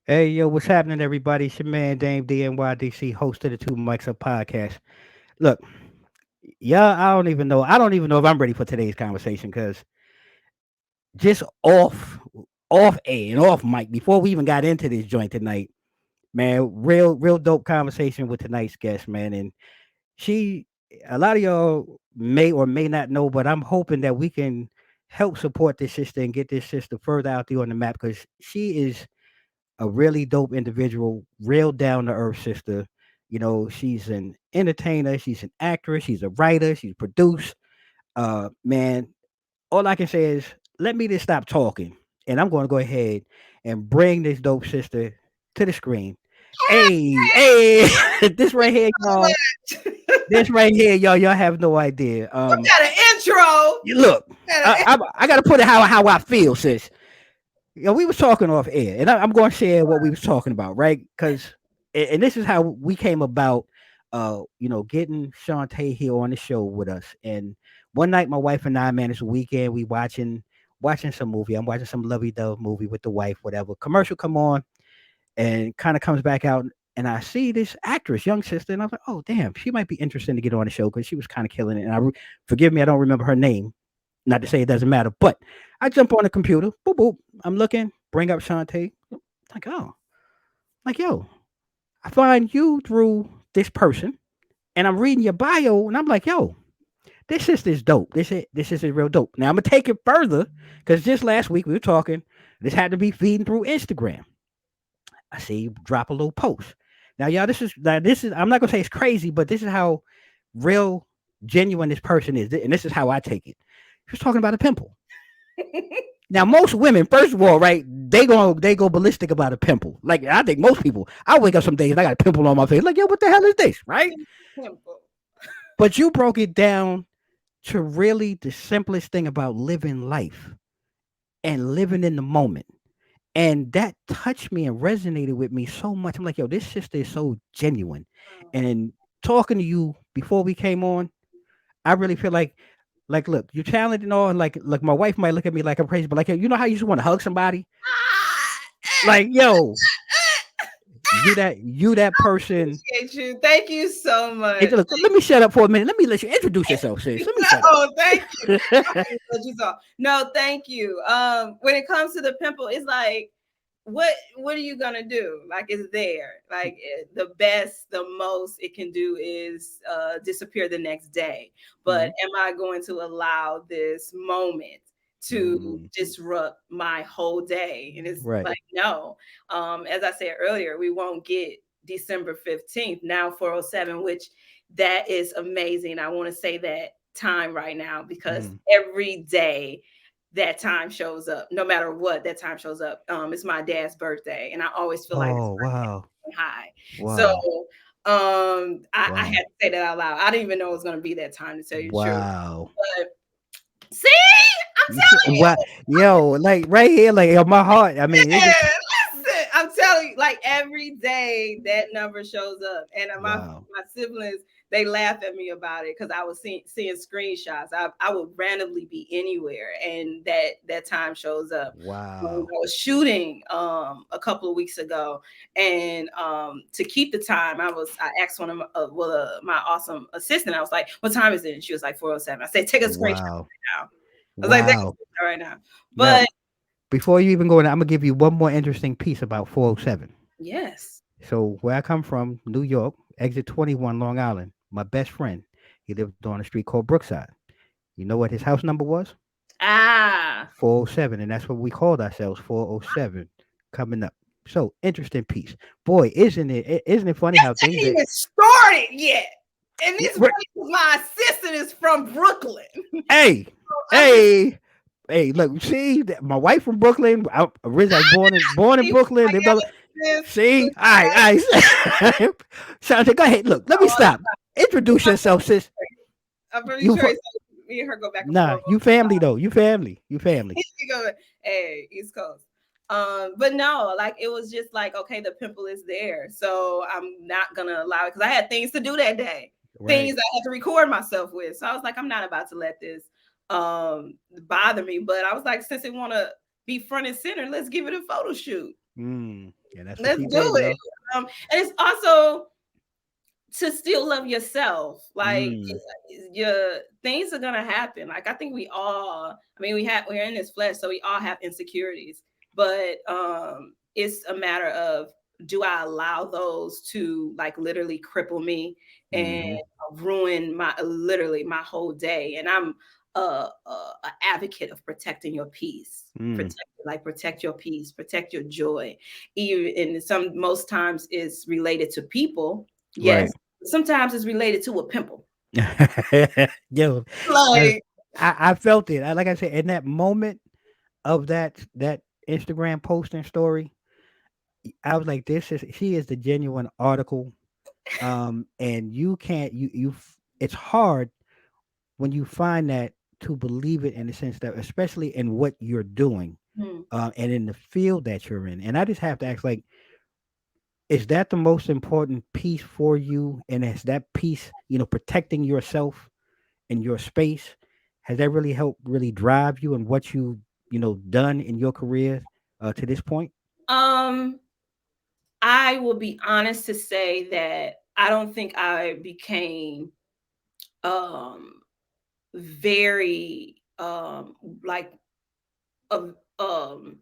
Hey, yo, what's happening, everybody? It's your man, Dame DNYDC, host of the Two Mics Up podcast. Look, yeah, I don't even know. I don't even know if I'm ready for today's conversation because just off air and off mic, before we even got into this joint tonight, man, real dope conversation with tonight's guest, man. And she, a lot of y'all may or may not know, but I'm hoping that we can help support this sister and get this sister further out there on the map because she is a really dope individual, real down to earth sister. You know, she's an entertainer, she's an actress, she's a writer, she's produced. Man, all I can say is let me just stop talking, and I'm going to go ahead and bring this dope sister to the screen. Hey, this right here, So y'all. much. This right here, y'all have no idea. We got an intro. You look, Got an I got to put it how I feel, sis. We was talking off air, and I'm going to share what we was talking about, right? Because, and this is how we came about, getting Shawntay here on the show with us. And one night, my wife and I, man, it's a weekend. We watching some movie. I'm watching some lovey dove movie with the wife, whatever. Commercial come on, and kind of comes back out, and I see this actress, young sister, and I was like, oh damn, she might be interesting to get on the show because she was kind of killing it. And forgive me, I don't remember her name, not to say it doesn't matter, but I jump on the computer, boop boop. I'm looking, bring up Shawntay. Like, oh, like yo, I find you through this person, and I'm reading your bio, and I'm like, yo, this is dope. This is real dope. Now I'm gonna take it further because just last week we were talking. This had to be feeding through Instagram. I see you drop a little post. Now, y'all, this is I'm not gonna say it's crazy, but this is how real genuine this person is, and this is how I take it. She was talking about a pimple. Now, most women, first of all, right, they go ballistic about a pimple. Like I think most people, I wake up some days and I got a pimple on my face. Like, yo, what the hell is this, right? simple. But you broke it down to really the simplest thing about living life and living in the moment. And that touched me and resonated with me so much. I'm like, yo, this sister is so genuine. And talking to you before we came on, I really feel like, look, you're talented and all. And like, look, my wife might look at me like I'm crazy, but like, you know how you just want to hug somebody? Like, yo, you that person. Appreciate you. Thank you so Hey, much. look, let me shut up for a minute. Let me let you introduce yourself, sis. Let me shut No, thank you. up. Let you talk. No, thank you. When it comes to the pimple, it's like, what are you gonna do? Like, it's there. Like, the best, the most it can do is disappear the next day. But Mhm. am I going to allow this moment to Mm, disrupt my whole day? And it's right. like, no. As I said earlier, we won't get December 15th, now 407, which that is amazing. I want to say that time right now because Mm. every day that time shows up, no matter what, that time shows up. It's my dad's birthday, and I always feel like it's Oh wow, high. So wow, I had wow, to say that out loud. I didn't even know it was going to be that time, to tell you the truth. wow. But see, I'm You see, telling you. what, yo, like right here, like on my heart. I mean, it just Yeah, listen, I'm telling you, like every day that number shows up, and wow, my siblings, they laugh at me about it because I was seeing screenshots. I would randomly be anywhere, and that time shows up. I wow. was shooting a couple of weeks ago, and to keep the time, I asked one of my awesome assistant. I was like, "What time is it?" And she was like, 4:07. I said, "Take a screenshot Wow. right now." I was like, "Take Wow. a screenshot right now." Now, But before you even go in, I'm gonna give you one more interesting piece about 407. yes. So where I come from, New York, exit 21, Long Island. My best friend, he lived on a street called Brookside. You know what his house number was? Ah, 407, and that's what we called ourselves, 407, coming up. So interesting piece, boy. Isn't it funny how things ain't that even started yet. And yeah, this my assistant is from Brooklyn. hey, I'm just hey, hey, look, see, my wife from Brooklyn. I was born in Brooklyn. like, this. See, all right. Shante, go ahead. Look, let me stop. Introduce yourself, sis. I'm pretty You sure fr- me and her go back and nah, forth. you family though. You family. You family. You go, hey, East Coast. But no, like it was just like, okay, the pimple is there. So I'm not gonna allow it because I had things to do that day, things Right. I had to record myself with. So I was like, I'm not about to let this bother me. But I was like, since it wanna be front and center, let's give it a photo shoot. Mm. Yeah, that's what Let's she do said, it. yo. And it's also to still love yourself. Like Mm, your things are gonna happen. Like I think we all, I mean, we're in this flesh, so we all have insecurities. But it's a matter of, do I allow those to like literally cripple me and mm-hmm. ruin my literally my whole day? And I'm a advocate of protecting your peace. Mm, Protect your peace, protect your joy. Even and some most times is related to people. Yes, right. sometimes it's related to a pimple. Yo, I, Like, I felt it. Like I said, in that moment of that Instagram posting story, I was like, this is she is the genuine article. And you can't it's hard when you find that to believe it in the sense that especially in what you're doing, hmm, and in the field that you're in. And I just have to ask, like, is that the most important piece for you? And is that piece, protecting yourself and your space, has that really helped really drive you and what you done in your career to this point? um, I will be honest to say that I don't think I became um very like um um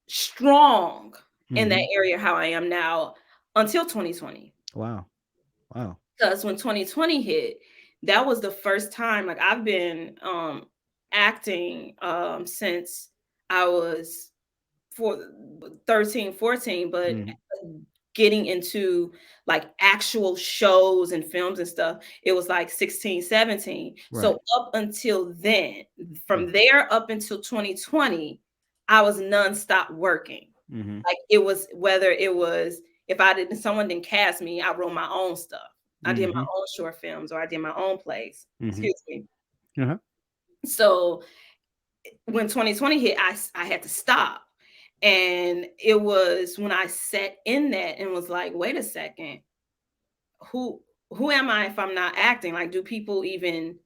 strong in that Hmm. area how I am now until 2020. Wow. Wow. Because when 2020 hit, that was the first time, like I've been acting since I was for 13, 14, but Hmm. getting into like actual shows and films and stuff, it was like 16, 17. Right. So up until then, Mm. from there up until 2020, I was nonstop working. Mhm. Like it was whether it was if I didn't someone didn't cast me, I wrote my own stuff. I did my Mhm. own short films or I did my own plays. Mhm. Excuse me. Uh-huh. So when 2020 hit, I had to stop. And it was when I sat in that and was like, wait a second, who am I if I'm not acting? Like, do people even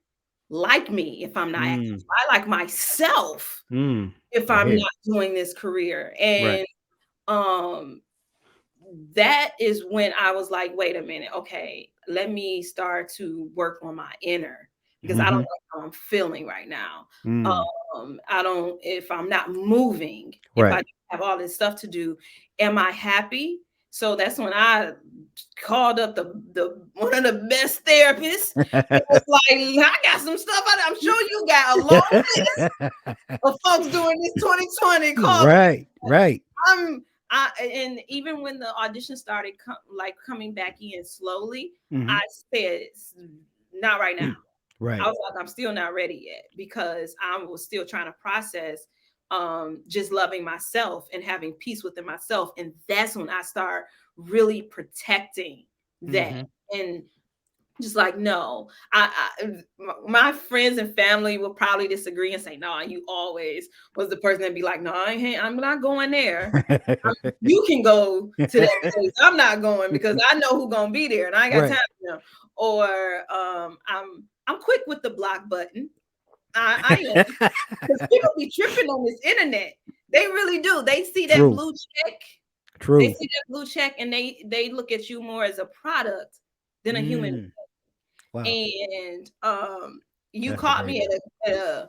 like me if I'm not acting? Mm. Do I like myself Mm. if Right I'm here. not doing this career? Right. And um that is when I was like, wait a minute, okay, let me start to work on my inner because I don't Mhm. like how I'm feeling right now. Mm. I don't, if I'm not moving, if I Right. have all this stuff to do, am I happy? So that's when I called up the one of the best therapists. It was like, I got some stuff. I'm sure you got a long list of folks doing this 2020. Call me. Right. Right. I'm and even when the audition started coming back in slowly, I Mhm. said not right now. I Right. was like, I'm still not ready yet because I was still trying to process just loving myself and having peace within myself. And that's when I start really protecting that. Mhm. And just like no, my friends and family will probably disagree and say, no, you always was the person that be like, no, I'm not going there. You can go to that place. I'm not going because I know who's gonna be there and I ain't got time Right. for them. Or I'm quick with the block button. I am because people be tripping on this internet. They really do. They see that True. blue check. They True. see that blue check and they look at you more as a product than a human. Mm. Wow. And you That's caught very me good.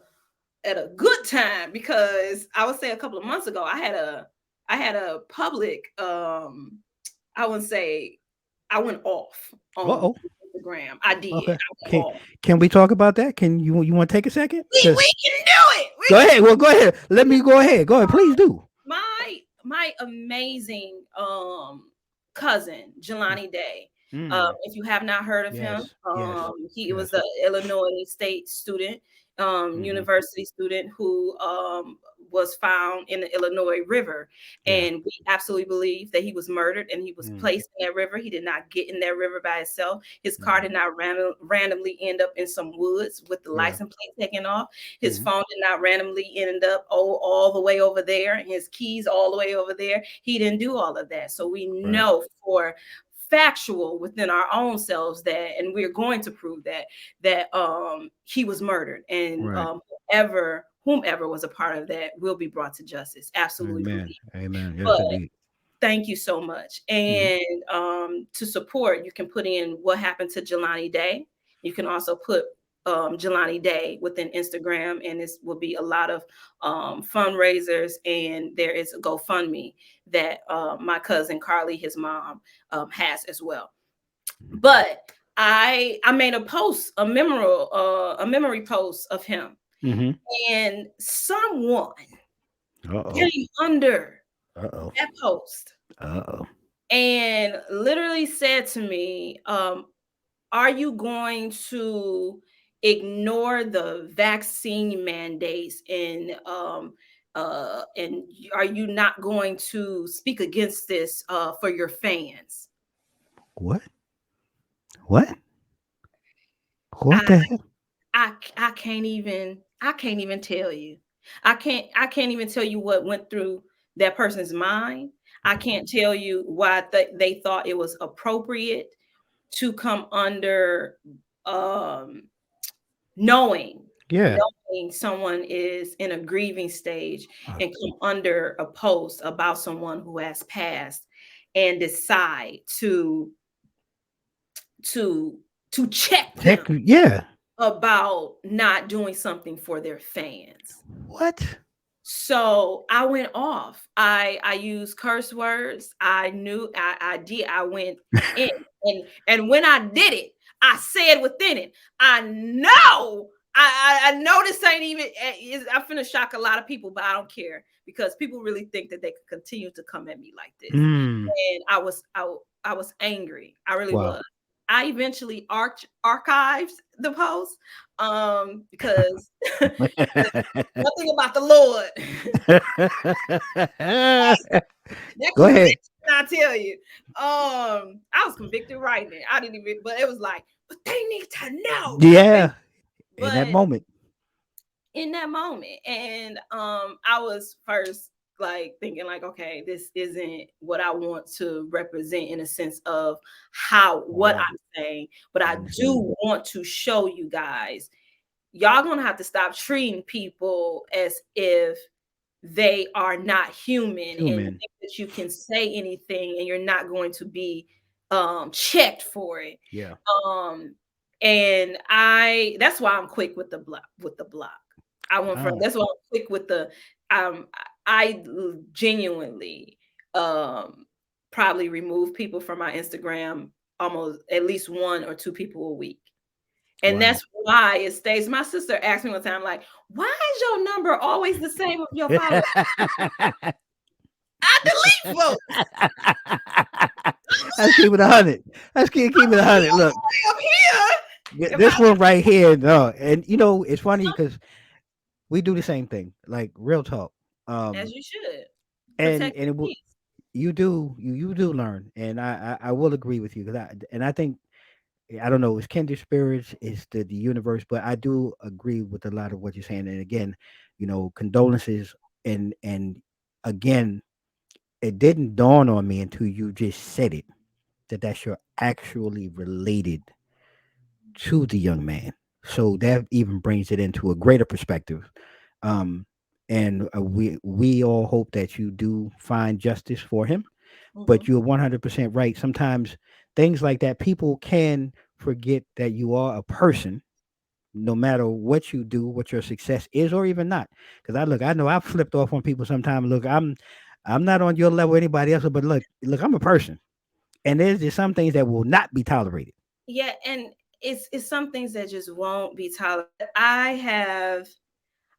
at a good time because I would say a couple of months ago I had a public I would say I went off on Uh-oh. Instagram. I did. Okay. I went Can off. can we talk about that? Can you want to take a second? Cuz We can do it. go We can ahead. Well, go ahead. Let me go ahead. Go ahead. Please do. my amazing cousin Jelani Day. Mm. If you have not heard of him, Yes. Yes. he was Yes. an Illinois State student, Mhm. university student who was found in the Illinois River, Yeah. and we absolutely believe that he was murdered and he was Mm. placed in that river. He did not get in that river by himself. His car Mhm. did not randomly end up in some woods with the Yeah. license plate taken off. His Mhm. phone did not randomly end up all the way over there, and his keys all the way over there. He didn't do all of that. So we Right. know for factual within our own selves that, and we're going to prove that he was murdered, and Right. whomever was a part of that will be brought to justice. Absolutely Amen. believe. Amen. But Yes, indeed. thank you so much. Mhm. And to support, you can put in what happened to Jelani Day. You can also put Jelani Day within Instagram, and this will be a lot of fundraisers. And there is a GoFundMe that my cousin Carly, his mom, has as well. But I made a post, a memory post of him, Mhm. and someone Uh-oh. came under Uh-oh. that post Uh-oh. and literally said to me, are you going to ignore the vaccine mandates and are you not going to speak against this for your fans? What? What? What I, the hell? I can't even tell you. I can't even tell you what went through that person's mind. I can't tell you why they thought it was appropriate to come under um knowing Yeah. knowing someone is in a grieving stage and come under a post about someone who has passed and decide to to check them Heck, yeah. about not doing something for their fans. What? So I went off. I used curse words. I knew I did. I went in, and when I did it, I said within it, I know. I know this ain't even. I'm finna shock a lot of people, but I don't care because people really think that they could continue to come at me like this. Mm. And I was angry. I really Wow. was. I eventually archived the post because nothing about the Lord. That Go ahead. conviction, I tell you. I was convicted right there. I didn't even, but it was like, but they need to know. Yeah. In that But moment. in that moment, and I was first like thinking like, okay, this isn't what I want to represent in a sense of how what Right. I'm saying, but I Understand. do want to show you guys, y'all gonna have to stop treating people as if they are not human and Human. think that you can say anything and you're not going to be checked for it. Yeah. Um and I that's why I'm quick with the block. I went from Oh. that's why I'm quick with the um I genuinely probably remove people from my Instagram almost at least one or two people a week. And Wow. that's why it stays. My sister asked me one time, like, why is your number always the same of your followers? I delete folks. Let's keep it 100. Let's keep it 100. Look, Up here. If this I one right here, no, and it's funny because we do the same thing. Like real talk. as Um, you should and protect and your peace. you do you do learn, and I will agree with you because I think I don't know, it's kindred spirits, it's the universe, but I do agree with a lot of what you're saying. And again, condolences, and again, it didn't dawn on me until you just said it that you're actually related to the young man. So that even brings it into a greater perspective. Um, and we all hope that you do find justice for him. But Mhm. you're 100% right. Sometimes things like that, people can forget that you are a person, no matter what you do, what your success is, or even not. Because I know I've flipped off on people sometimes. Look, I'm not on your level, or anybody else, but look, I'm a person, and there's just some things that will not be tolerated. Yeah, and it's some things that just won't be tolerated. I have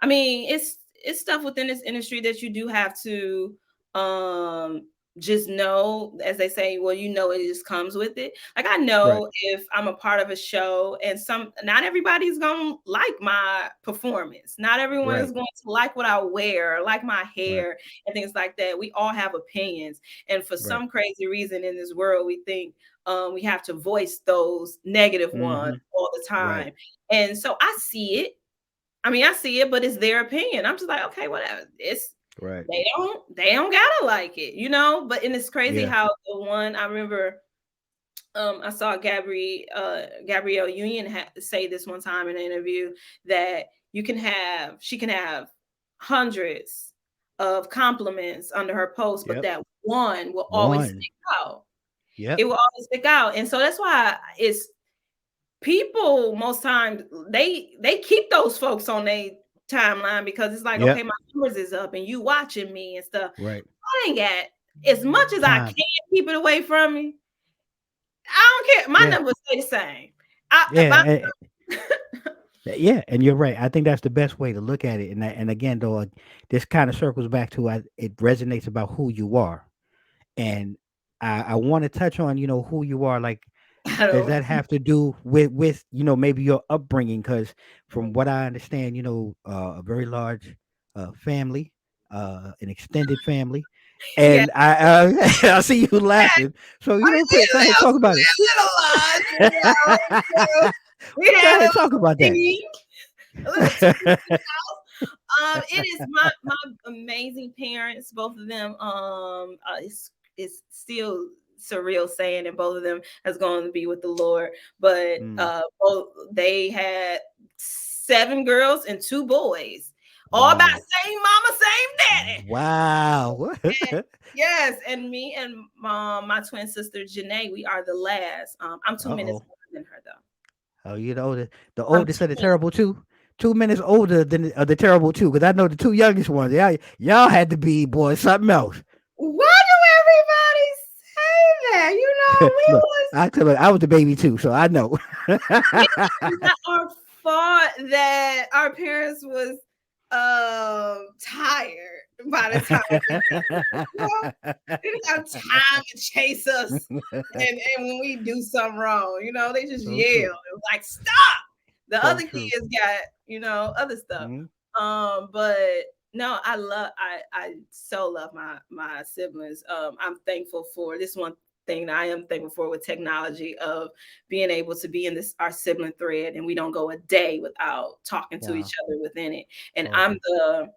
I mean, it's stuff within this industry that you do have to um just know, as they say, well, it just comes with it. Like I Right, know if I'm a part of a show and not everybody's gonna like my performance. Not everyone is right, going to like what I wear, like my right, hair and things like that. We all have opinions. And for right. some crazy reason in this world, we think we have to voice those negative ones Mm-hmm. all the Right, time. And so I see it. I mean, I see it, but it's their opinion. I'm just like, okay, whatever. It's right. they don't gotta like it, But and it's crazy Yeah. how the one I remember I saw Gabrielle Union say this one time in an interview that she can have hundreds of compliments under her post, but Yep. that one will always One. stick out. It Yep. will always stick out. And so that's why it's people most times they keep those folks on their timeline because it's like, okay, Yep. my numbers is up and you watching me and stuff. Right. I ain't got as much as I can Time. keep it away from me. I don't care. My Yeah. numbers stay the same. I if Yeah. I Yeah, and you're right. I think that's the best way to look at it. And again, though, this kind of circles back to it resonates about who you are. And I want to touch on, who you are. Like, I does don't that have to do with maybe your upbringing? Because from what I understand, a very large family, an extended family, yeah. and I I see you laughing. So go ahead, talk about it. Little lies, we Go had a ahead, little talk about that. tweak, a little tweak. It is my amazing parents, both of them. It's still surreal saying that both of them has gone to be with the Lord, but Mm, both they had 7 girls and 2 boys, all by wow. same mama, same daddy. Wow. Yes, and me and my twin sister Janae, we are the last. I'm 2 minutes Uh-oh. older than her though. Oh, the I'm oldest of the 2 minutes. terrible two. 2 minutes older than the terrible two, because I know the two youngest ones. Y'all had to be boy something else. Why do everybody say that? You know, we Look, was I was the baby too, so I know. it's not our fault that our parents was tired by the time you know, they didn't have time to chase us and when we do something wrong, they just So yell. true. It was like, stop. The So other true. kids got, other stuff. Mhm. But no, I so love my siblings. I'm thankful for this one thing that I am thankful for with technology of being able to be in this our sibling thread and we don't go a day without talking to each Wow. other within it. And Awesome.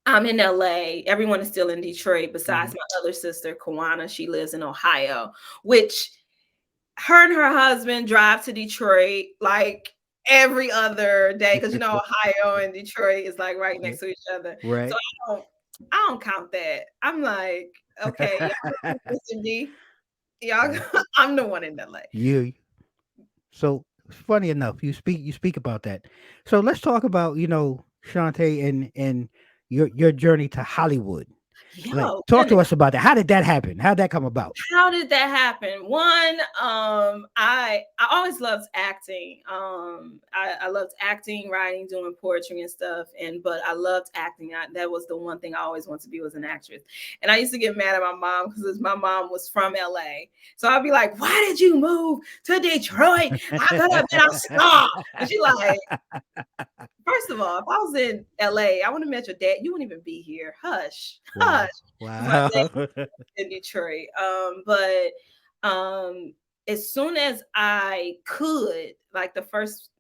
I'm in LA. Everyone is still in Detroit besides Mhm. my other sister, Kawana. She lives in Ohio, which her and her husband drive to Detroit like every other day because Ohio and Detroit is like right Yeah. next to each other. So Right. I don't count that. I'm like, okay, y'all listen, D. Y'all, I'm the one in LA. you So funny enough, you speak about that. So let's talk about Shawntay and your journey to Hollywood. Like, Yo, talk to goodness. us about that. How did that happen? How'd that come about? How did that happen? One, I always loved acting. I loved acting, writing, doing poetry and stuff. But I loved acting. That was the one thing I always wanted to be was an actress. And I used to get mad at my mom because my mom was from LA. So I'd be like, "Why did you move to Detroit? I could have been a star." And she like, first of all, if I was in LA, I would have met your dad. You wouldn't even be here. Hush, hush. Wow. Because my dad Wow. in Detroit. But as soon as I could, like the first,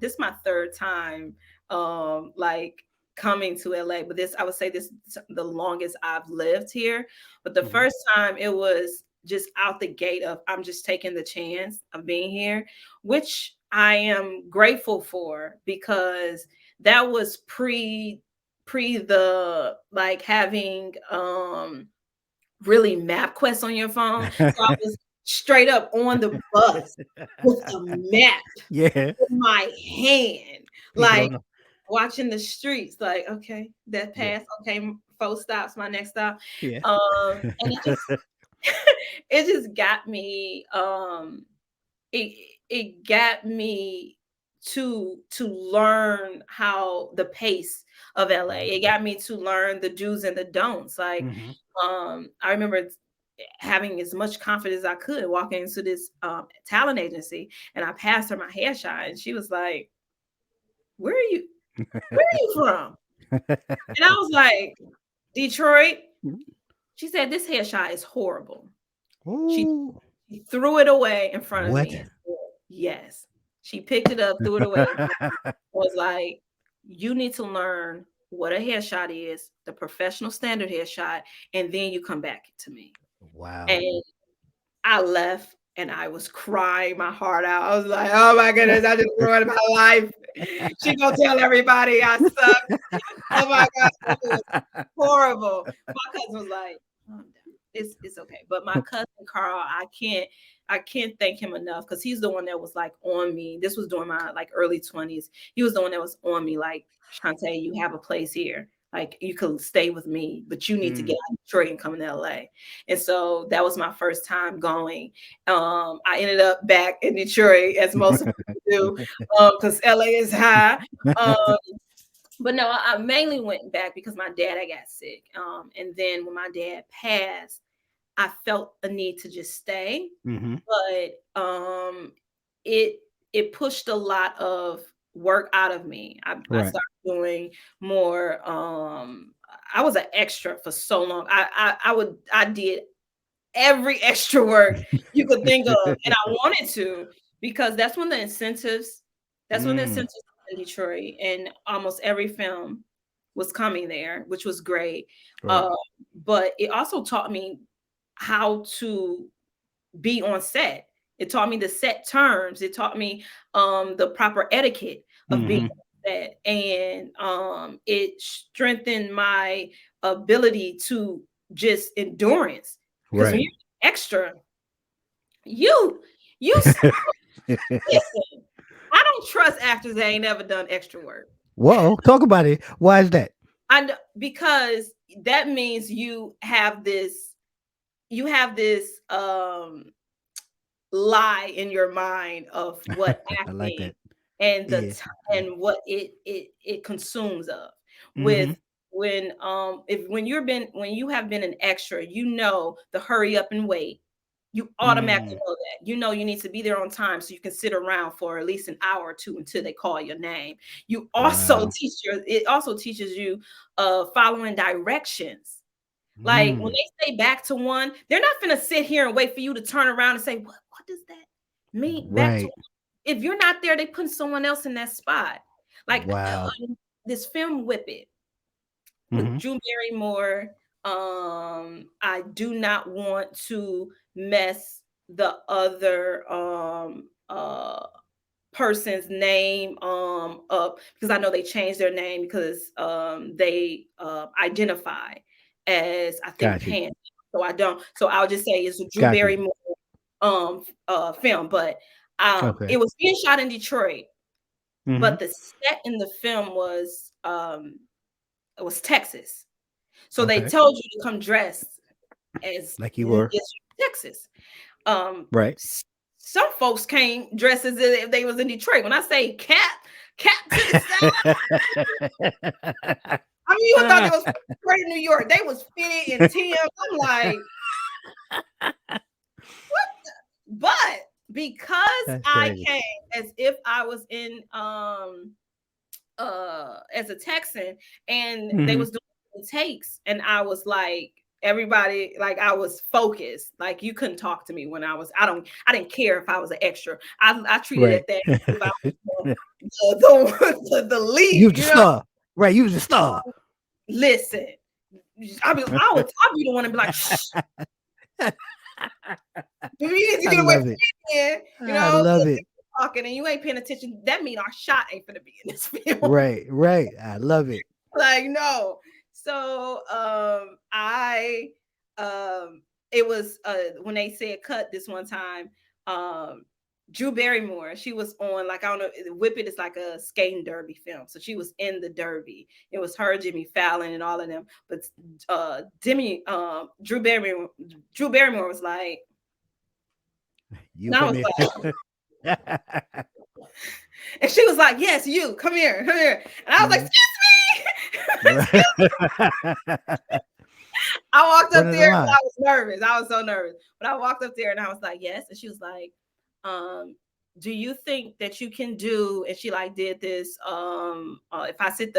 this is my third time, like coming to LA. But I would say this the longest I've lived here. But the Mhm. first time it was just out the gate of I'm just taking the chance of being here, which I am grateful for because that was pre the like having really MapQuest on your phone. So I was straight up on the bus with a map Yeah. in my hand, People like don't know. watching the streets, like, okay, that Yeah. pass, okay, 4 stops, my next stop. Yeah. And it just got me, it got me to learn how the pace of LA. It got me to learn the do's and the don'ts. Like, Mhm. I remember having as much confidence as I could walking into this talent agency, and I passed her my headshot, and she was like, "Where are you? Where are you from?" And I was like, "Detroit." She said, "This headshot is horrible." She Ooh. She threw it away in front of What? me and said, yes. She picked it up, threw it away, was like, you need to learn what a headshot is, the professional standard headshot, and then you come back to me. Wow. And I left and I was crying my heart out. I was like, oh my goodness, I just ruined my life. She gonna tell everybody I suck. Oh my gosh, it was horrible. My cousin was like, "Calm down. It's okay." But my cousin Carl, I can't thank him enough because he's the one that was like on me. This was during my like early 20s. He was the one that was on me, like, Shawntay, you have a place here. Like, you could stay with me, but you need to get out of Detroit and come to LA. And so that was my first time going. I ended up back in Detroit, as most of people do, because LA is high. Um, but no, I mainly went back because my dad I got sick. And then when my dad passed, I felt a need to just stay. Mm-hmm. But it it pushed a lot of work out of me. I Right. started doing more. I was an extra for so long. I did every extra work you could think of, and I wanted to, because that's when the Mm, incentives in Detroit, and almost every film was coming there, which was great. right. Uh, but it also taught me how to be on set. It taught me the set terms. It taught me the proper etiquette of being Mm-hmm. on set, and it strengthened my ability to just endurance. Because when Right. you're extra, you you s- listen. I don't trust actors that ain't never done extra work. Whoa, talk about it. Why is that? Because that means you have this lie in your mind of what I like acting that. and Yeah. and what it consumes of. Mm-hmm. With when you have been an extra, you know the hurry up and wait. You automatically Mm, know that. You know you need to be there on time so you can sit around for at least an hour or two until they call your name. wow. It also teaches you following directions. Like, when Mm, they say back to one, they're not gonna sit here and wait for you to turn around and say, what does that mean? Back to right. one. If you're not there, they put someone else in that spot. Like, Wow. this film Whip It with Mm-hmm. Drew Barrymore. I do not want to mess the other person's name up, because I know they changed their name because they identify as, I think, Got you. pan. So I don't. So I'll just say it's a Drew Got you. Barrymore film, but Okay. it was being shot in Detroit, Mm-hmm. but the set in the film was it was Texas. So they Okay. told you to come dressed as Like you were. Texas. Um, Right. some folks came dressed as if they was in Detroit. When I say cap to the side, I mean, you thought they was straight in New York. They was fitted in Tim. I'm like, but because That's I crazy. came as if I was in as a Texan, and they Mm-hmm. was doing takes, and I was like, everybody, like, I was focused. Like, you couldn't talk to me when I didn't care if I was an extra. I treated Right. it that if I was the You lead, was the star. Right. You was the star. listen, I'll be the one to be like, shh, you need to I get away love from it. me, man. I love it. Talking and you ain't paying attention. That mean our shot ain't gonna be in this film. Right. Right. I love it. Like, no. So I it was when they said cut this one time, um Drew Barrymore, she was on, like, I don't know, Whip It is like a skating derby film. So she was in the derby. It was her, Jimmy Fallon, and all of them. But Drew Barrymore was like, You and I come was here. like, and she was like, yes, you come here, come here. And I was like, Mhm. excuse me. Right. I walked up Front of the there and line. I was nervous. I was so nervous. But I walked up there and I was like, yes. And she was like, um, do you think that you can do, and she like did this, if I stand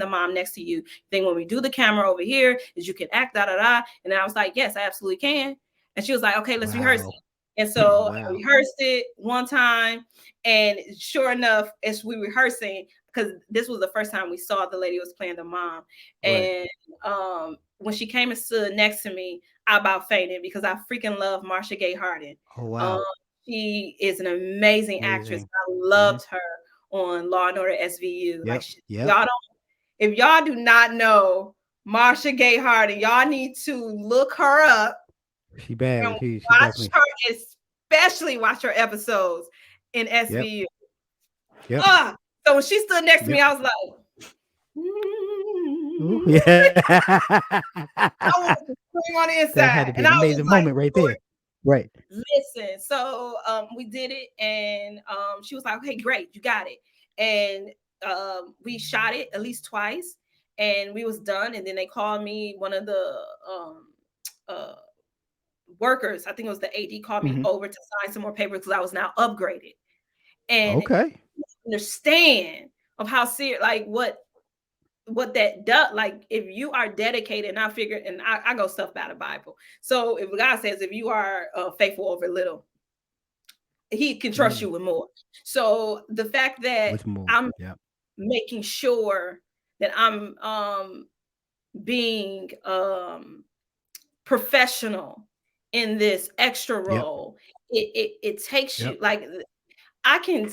the mom next to you, then when we do the camera over here, is you can act da da da. And I was like, yes, I absolutely can. And she was like, okay, let's rehearse Wow. it. And so I Wow. rehearsed it one time, and sure enough, as we rehearsing, because this was the first time we saw the lady who was playing the mom, Right. and when she came and stood next to me, I about fainted because I freaking love Marsha Gay Harden. Oh Um, wow. she is an amazing actress. Amazing. I Mhm. loved her on Law and Order SVU. Like Yep. Yep. y'all don't, if y'all do not know Marsha Gay Harden, y'all need to look her up She and bad. She watch definitely. her, especially watch her episodes in Yep. SVU. Yep. So when she stood next to me, Yep. I was like, Ooh, "Mm." yeah. I wanted to scream on the That had inside. to be And an I was amazing like, moment right Lord, there. Right. listen. So we did it, and she was like, okay, great, you got it. And we shot it at least twice, and we was done. And then they called me, one of the uh workers, I think it was the AD, called me Hmm. over to sign some more papers because I was now upgraded. And Okay. understand of how serious, like what that does. Like if you are dedicated, and I figure, and I go stuff by the Bible. So if God says, if you are faithful over little, he can trust you Mm. with more. So the fact that With more. I'm Yep. making sure that I'm being professional in this extra Yep. role, it takes you, Yep. like, I can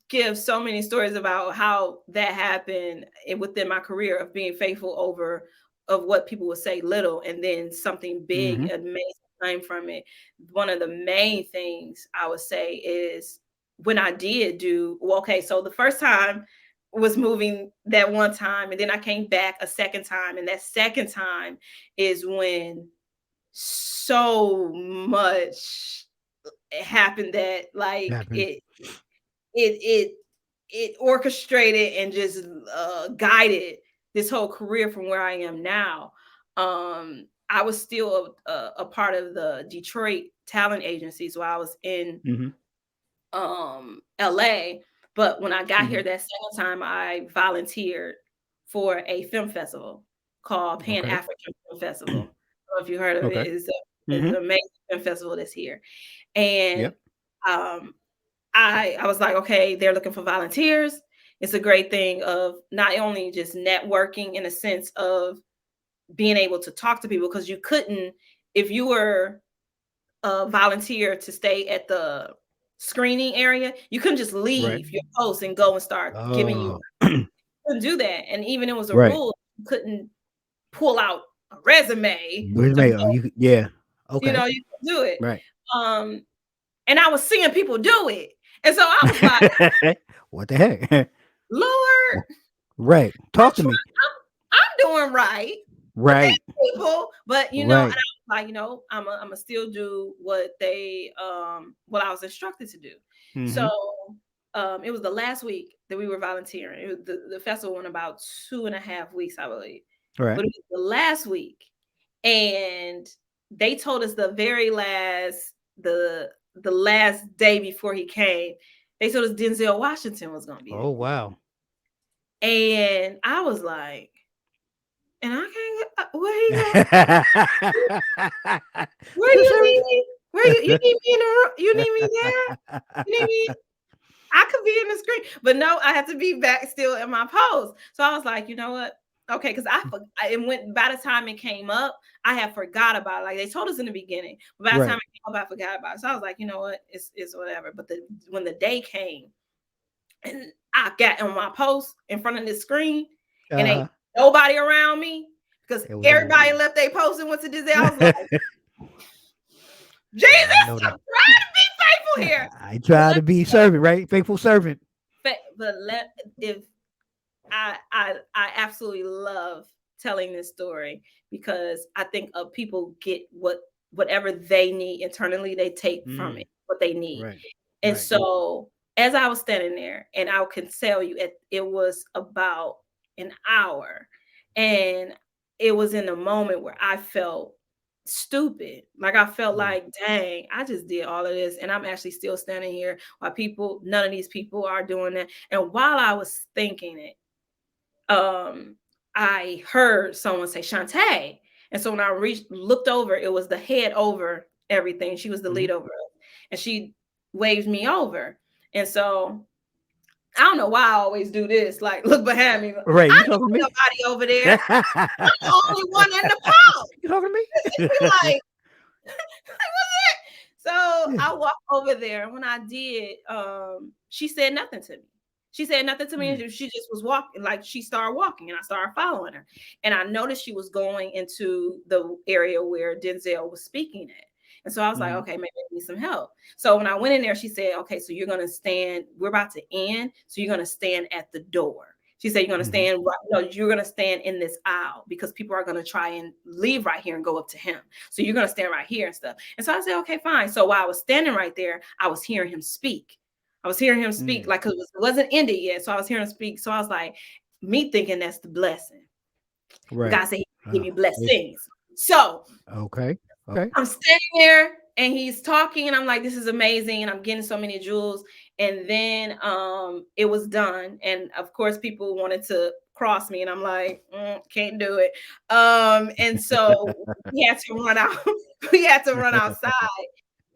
give so many stories about how that happened within my career of being faithful over of what people would say little, and then something big, Hmm. amazing came from it. One of the main things I would say is when I did do well, okay, so the first time was moving that one time, and then I came back a second time, and that second time is when so much happened that, like, Happened. it it orchestrated and just guided this whole career from where I am now. I was still a part of the Detroit talent agency, so I was in Hmm. LA. But when I got Hmm. here that second time, I volunteered for a film festival called Pan Okay. African Film Festival. I don't know if you heard of it. Okay. It's Hmm. an amazing film festival that's here. And Yep. um, I was like, okay, they're looking for volunteers. It's a great thing of not only just networking in a sense of being able to talk to people, because you couldn't, if you were a volunteer to stay at the screening area, you couldn't just Right. leave your post and go and start giving you, Oh. couldn't do that. And even it was a Right. rule, you couldn't pull out a resume Where's to May? Oh, go, yeah. Okay. you could do it. Right. Um, and I was seeing people do it. And so I was like, What the heck? Lord, Right. I'm Talk to me. I'm doing right with Right. these people, but and I Right. was like, I'm gonna still do what they what I was instructed to do. So Hmm. it was the last week that we were volunteering. It was the festival went about 2.5 weeks, I believe. Right. But it was the last week, and they told us the last day before he came, they told us Denzel Washington was gonna be Oh, there. wow. And I was like, and I can't get, where he go? Where do Too you serious? need me? Where you need me in the room? You need me there? You need me? I could be in the screen, but no, I had to be back still in my post. So I was like, you know what? Okay, because it went, by the time it came up, I had forgot about it. Like they told us in the beginning, but by the time Right. it came up, I forgot about it. So I was like, you know what? It's whatever. But when the day came, and I got on my post in front of the screen, and ain't Uh-huh. nobody around me because It was over everybody with. left their post and went to Disney. I was like, Jesus, I know I'm that. trying to be faithful here. I But try to be servant, right? Faithful servant. let if I absolutely love telling this story, because I think people get whatever they need internally, they take from Mm. it what they need. Right. And Right. so as I was standing there, and I can tell you it was about an hour, and it was in a moment where I felt stupid. Like I felt Mm. like, dang, I just did all of this, and I'm actually still standing here while none of these people are doing that. And while I was thinking it, I heard someone say Shawntay. And so when I looked over, it was the head over everything. She was the Hmm. lead over, and she waved me over. And so I don't know why I always do this. Like, look behind me. Right. I You know talking to me? nobody over there. I'm the only one in the post. You talking to It'd be me? like, so Yeah. I walked over there, and when I did, she said nothing to me. She said nothing to me. Mm, And she just was walking, like she started walking, and I started following her. And I noticed she was going into the area where Denzel was speaking at. And so I was like, mhm, okay, maybe I need some help. So when I went in there, she said, okay, so you're gonna stand, we're about to end. So you're gonna stand at the door. She said, you're gonna mhm, stand right, no, you're gonna stand in this aisle because people are gonna try and leave right here and go up to him. So you're gonna stand right here and stuff. And so I said, okay, fine. So while I was standing right there, I was hearing him speak. I was hearing him speak, mm. like, because it wasn't ended yet. So I was hearing him speak. So I was like, me thinking that's the blessing. God Right. said he give you It's blessings. So okay. Okay. I'm standing there and he's talking, and I'm like, this is amazing, and I'm getting so many jewels. And then it was done. And of course, people wanted to cross me, and I'm like, can't do it. And so we had to run out, we had to run outside.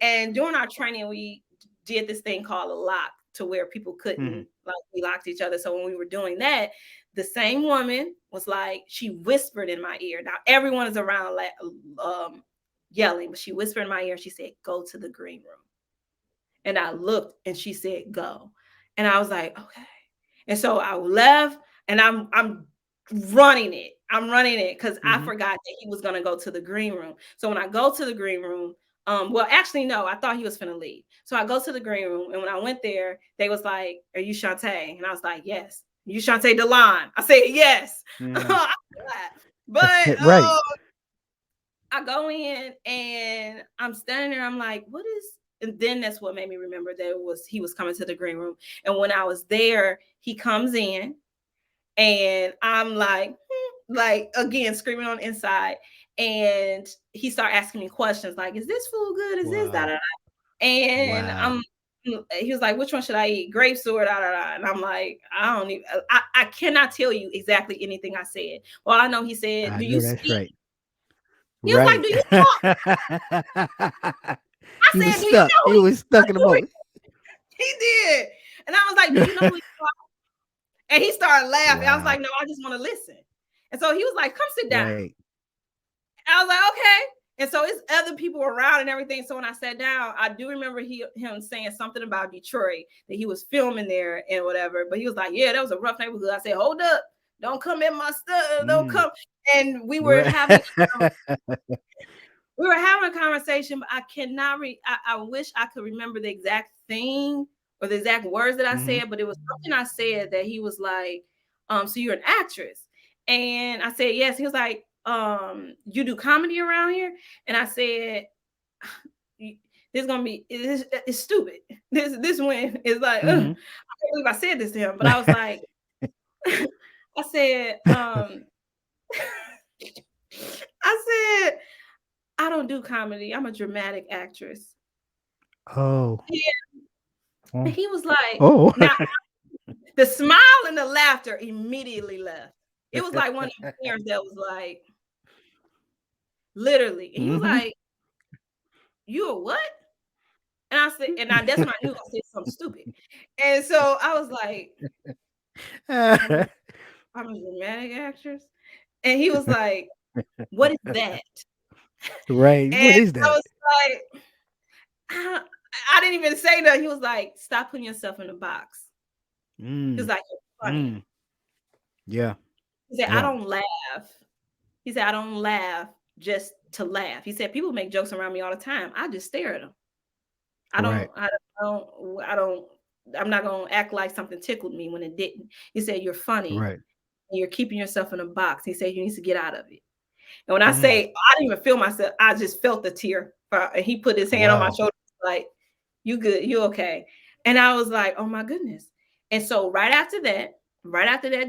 And during our training, we did this thing called a lock to where people couldn't, Mhm, like, we locked each other. So when we were doing that, the same woman was like, she whispered in my ear. Now everyone is around, like, yelling, but she whispered in my ear. She said, "Go to the green room." And I looked, and she said, "Go." And I was like, "Okay." And so I left, and I'm running it. I'm running it because I mhm, forgot that he was gonna go to the green room. So when I go to the green room, well, actually, no, I thought he was gonna leave. So I go to the green room, and when I went there, they was like, "Are you Shawntay?" And I was like, "Yes." "You Shawntay Dalon?" I said, "Yes." mm. But Right. I go in and I'm standing there. I'm like, what is? And then that's what made me remember that it was he was coming to the green room. And when I was there, he comes in, and I'm like, like again screaming on the inside. And he started asking me questions like, "Is this food good? Is this da da Wow. da?" And Wow. he was like, "Which one should I eat? Grapes or da da da?" And I'm like, I don't even. I cannot tell you exactly anything I said. Well, I know he said, I "Do you know that's speak?" right. He was like, Right. "Do you talk?" I You was said, "Do you stuck. know who You was stuck in the you are?" moment. He did. And I was like, "Do you know who you are?" And he started laughing. I was like, Wow. "No, I just want to listen." And so he was like, "Come sit down." Right. And I was like, "Okay." And so it's other people around and everything. So when I sat down, I do remember him saying something about Detroit, that he was filming there and whatever. But he was like, "Yeah, that was a rough neighborhood." I said, "Hold up. Don't come in my stuff. Don't Mm. come." And Right. we were having a conversation, but I cannot I wish I could remember the exact thing or the exact words that I Mhm, said, but it was something I said that he was like, so you're an actress. And I said, yes. He was like, you do comedy around here? And I said, this is gonna be it's stupid. This one is like, I mhm. can't believe I said this to him. But I was like, I said, I said, I don't do comedy. I'm a dramatic actress. Oh. And Oh. he was like, Oh. now the smile and the laughter immediately left. It was like one of the parents that was like, literally. And he was Mhm. like, "You a what?" And I said, and that's when I knew I said something stupid. And so I was like, I'm a, I'm a dramatic actress. And he was like, "What is that?" Right. And What is I that? was like, I, I didn't even say that. He was like, "Stop putting yourself in a box." He was Mm, like, "You're funny." mm. Yeah. He said, "I Yeah. don't laugh." He said, "I don't laugh just to laugh." He said, "People make jokes around me all the time. I just stare at them. I don't, Right. I don't, I don't, I'm not going to act like something tickled me when it didn't." He said, "You're funny Right. and you're keeping yourself in a box." He said, "You need to get out of it." And when I Mm. say, I didn't even feel myself, I just felt the tear. And he put his hand on my Wow. shoulder, like, "You good? You okay?" And I was like, "Oh my goodness." And so right after that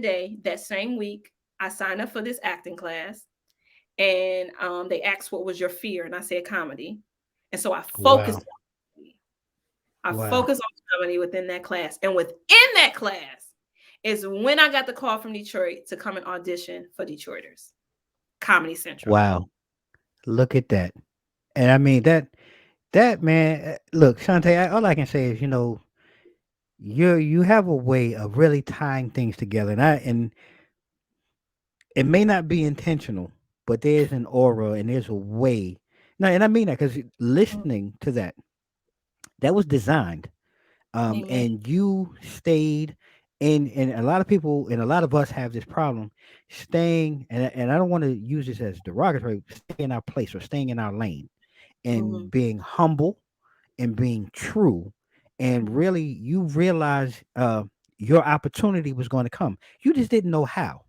day, that same week, I signed up for this acting class. And they asked, "What was your fear?" And I said, "Comedy." And so Wow. I Wow. focused on comedy within that class. And within that class is when I got the call from Detroit to come and audition for Detroiters, Comedy Central. Wow. Look at that. And I mean that man. Look, Shante. All I can say is, you have a way of really tying things together, and it may not be intentional, but there's an aura and there's a way. No, and I mean that because Mm, listening to that was designed. amen. And you stayed, And a lot of people and a lot of us have this problem staying, and I don't want to use this as derogatory, staying in our place or staying in our lane Mhm. and being humble and being true. And Mhm. really, you realize your opportunity was going to come. You just didn't know how.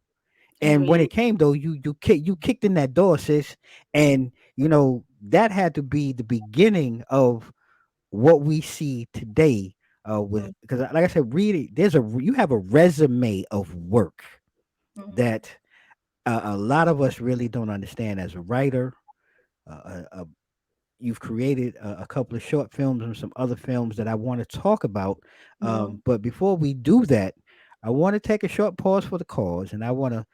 And when Amen. it came though, you kicked in that door, sis, and that had to be the beginning of what we see today. With Mhm. because like I said, really, you have a resume of work Mhm. that a lot of us really don't understand as a writer. You've created a couple of short films and some other films that I want to talk about. Mhm. But before we do that, I want to take a short pause for the cause, and I want to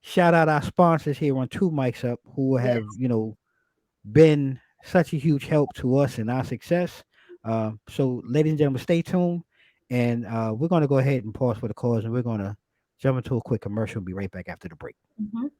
shout out our sponsors here on Two Mics Up, who have Yes. been such a huge help to us in our success. So, ladies and gentlemen, stay tuned, and we're going to go ahead and pause for the cause, and we're going to jump into a quick commercial. Be right back after the break. Mhm.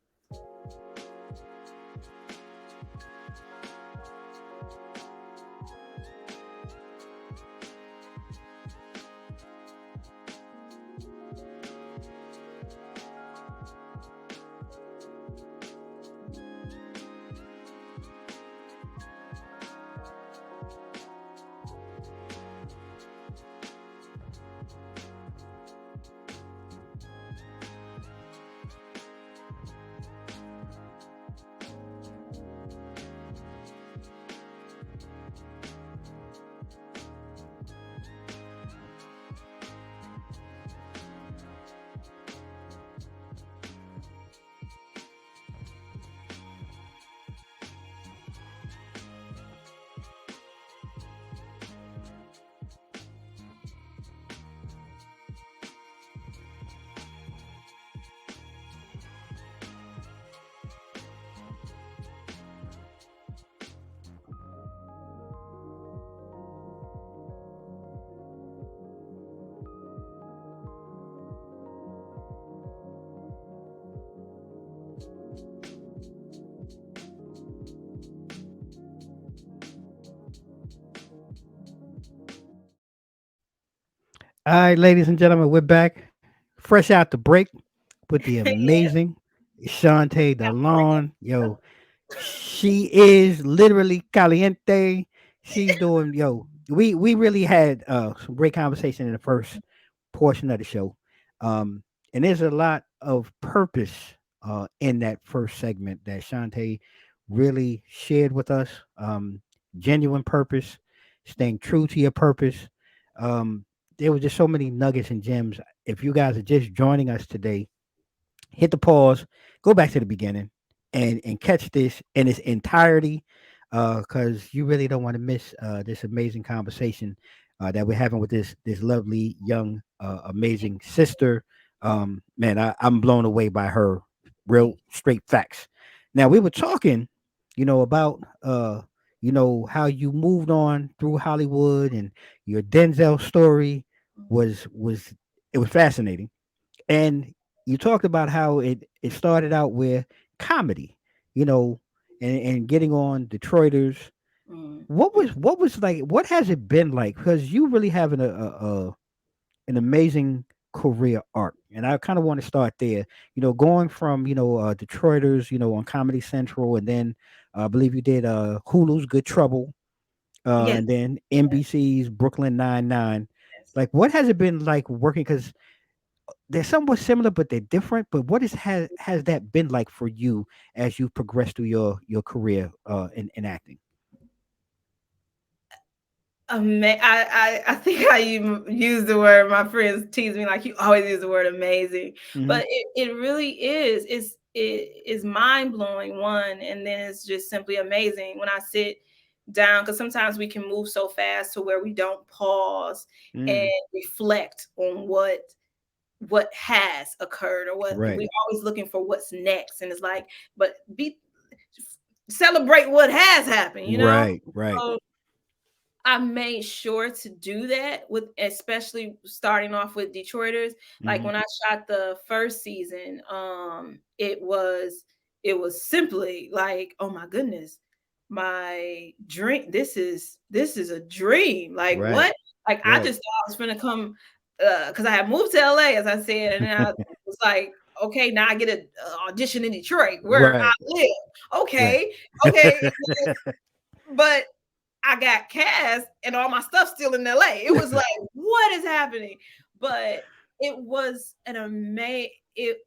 All right, ladies and gentlemen, we're back, fresh out the break with the Yeah. amazing Shawntay Bring Dalon. Yo, she is literally caliente. She's doing We really had some great conversation in the first portion of the show. And there's a lot of purpose in that first segment that Shante really shared with us. Genuine purpose, staying true to your purpose. Um, there was just so many nuggets and gems. If you guys are just joining us today, hit the pause, go back to the beginning, and catch this in its entirety, because you really don't want to miss this amazing conversation that we're having with this lovely young amazing sister. Man, I'm blown away by her real Thank straight facts. Now we were talking, about how you moved on through Hollywood, and your Denzel story you. was it was fascinating. And you talked about how it started out with comedy, you know, and getting on Detroiters. Mm. What was like? What has it been like? Because you really have an amazing career arc, and I kind of want to start there. Going from Detroiters, on Comedy Central, and then I believe you did Hulu's Good Trouble, Yes. and then Yes. NBC's Brooklyn Nine. Yes. Like, what has it been like working? Because they're somewhat similar, but they're different. But what has that been like for you as you progress through your career in acting? I think use the word. My friends tease me like you always use the word amazing, Hmm. but it really is. It is mind blowing one, and then it's just simply amazing when I sit down because sometimes we can move so fast to where we don't pause and Mm, reflect on what has occurred or what right, we're always looking for what's next, and it's like, but be celebrate what has happened, right, right. So I made sure to do that with especially starting off with Detroiters. Like Hmm. when I shot the first season, it was simply like, oh my goodness, my dream. This is a dream. Like Right, what? Like I right. just thought I was gonna come. because I had moved to LA, as I said, and then I was like, okay, now I get an audition in Detroit where I Right. live. Right. Okay, okay, but I got cast and all my stuff still in LA. It was like, what is happening? But it was an amazing.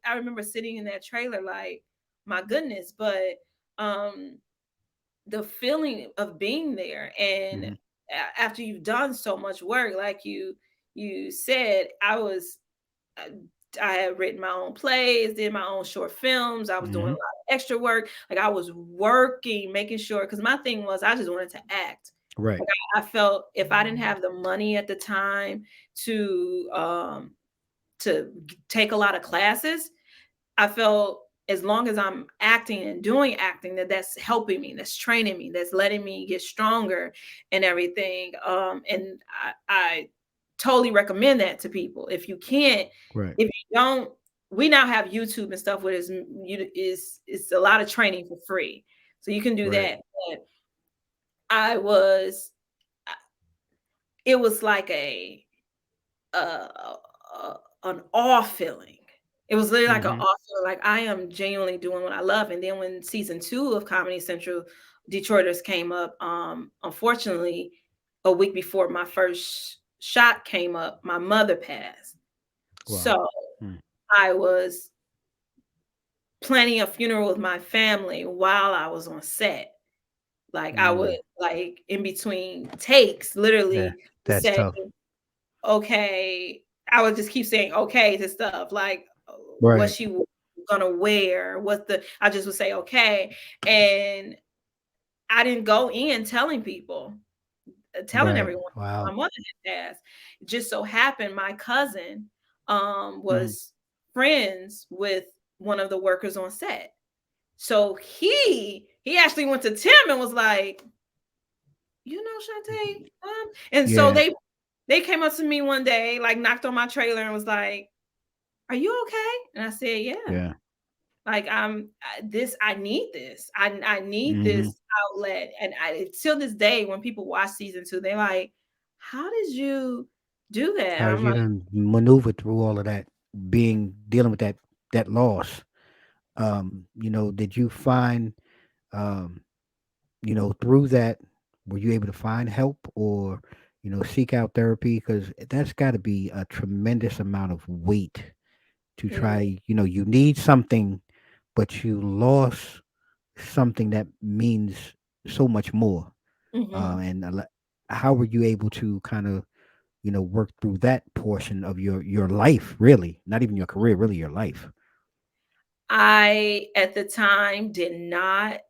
I remember sitting in that trailer like, my goodness, but um the feeling of being there and Hmm. after you've done so much work, like you said, I I had written my own plays, did my own short films. I was doing a lot Hmm. of extra work. Like I was working, making sure, because my thing was I just wanted to act. Right. Like I felt if I didn't have the money at the time to take a lot of classes, I felt as long as I'm acting and doing acting, that's helping me, that's training me, that's letting me get stronger and everything. And I totally recommend that to people. If you can't, Right. if you don't, we now have YouTube and stuff where it's a lot of training for free, so you can do Right. that. But I was, it was like an awe feeling. It was literally like an Hmm. awe feeling, like I am genuinely doing what I love. And then when season 2 of Comedy Central Detroiters came up, unfortunately, a week before my first shot came up, my mother passed. Wow. So Mm. I was planning a funeral with my family while I was on set. Like I would, Mm. like in between takes, Yeah. literally That's say, tough. okay, I would just keep saying okay to stuff like what Right. she was gonna wear, what the I just would say okay. And I didn't go in telling people, telling Right. everyone my Wow. mother had passed. It just so happened my cousin Hmm. was friends with one of the workers on set. So he actually went to Tim and was like, you know, Shawntay, and so Yeah. they came up to me one day, like knocked on my trailer and was like, "Are you okay?" And I said, "Yeah." Yeah. Like this, I need this. I need Hmm. this outlet. And till this day, when people watch season 2, they're like, "How did you do that?" How I'm you like, done maneuver through all of that, dealing with that loss? Did you find, um, through that, were you able to find help or, seek out therapy? Because that's got to be a tremendous amount of weight to mm, try. You need something, but you lost something that means so much more. mhm. And how were you able to kind of, work through that portion of your life? Really, not even your career, really your life. I at the time did not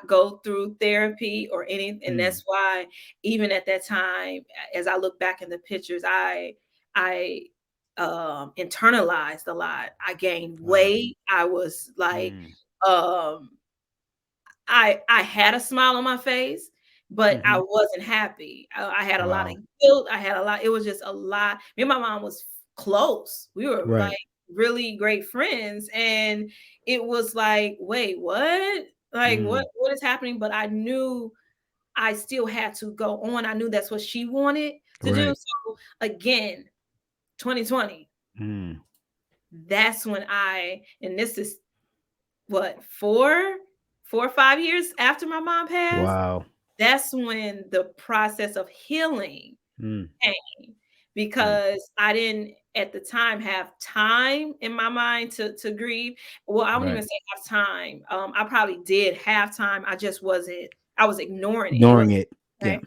go through therapy or anything, and Mm. that's why even at that time, as I look back in the pictures, I internalized a lot. I gained Wow. weight. I was like, Mm. um I had a smile on my face, but I Hmm. wasn't happy. I had a lot of Wow. guilt. I had a lot. It was just a lot. Me and my mom was close. We were like Right. really great friends, and it was like, wait, what? Like, Mm. what is happening? But I knew I still had to go on. I knew that's what she wanted to do. Right. So again, 2020. Mm. That's when and this is what, 4 or 5 years after my mom passed. Wow. That's when the process of healing Mm. came, Mm. because I didn't at the time have time in my mind to grieve. Well, I wouldn't Right. even say have time. I probably did have time. I just wasn't. I was ignoring it. It Ignoring wasn't it. Yeah. okay.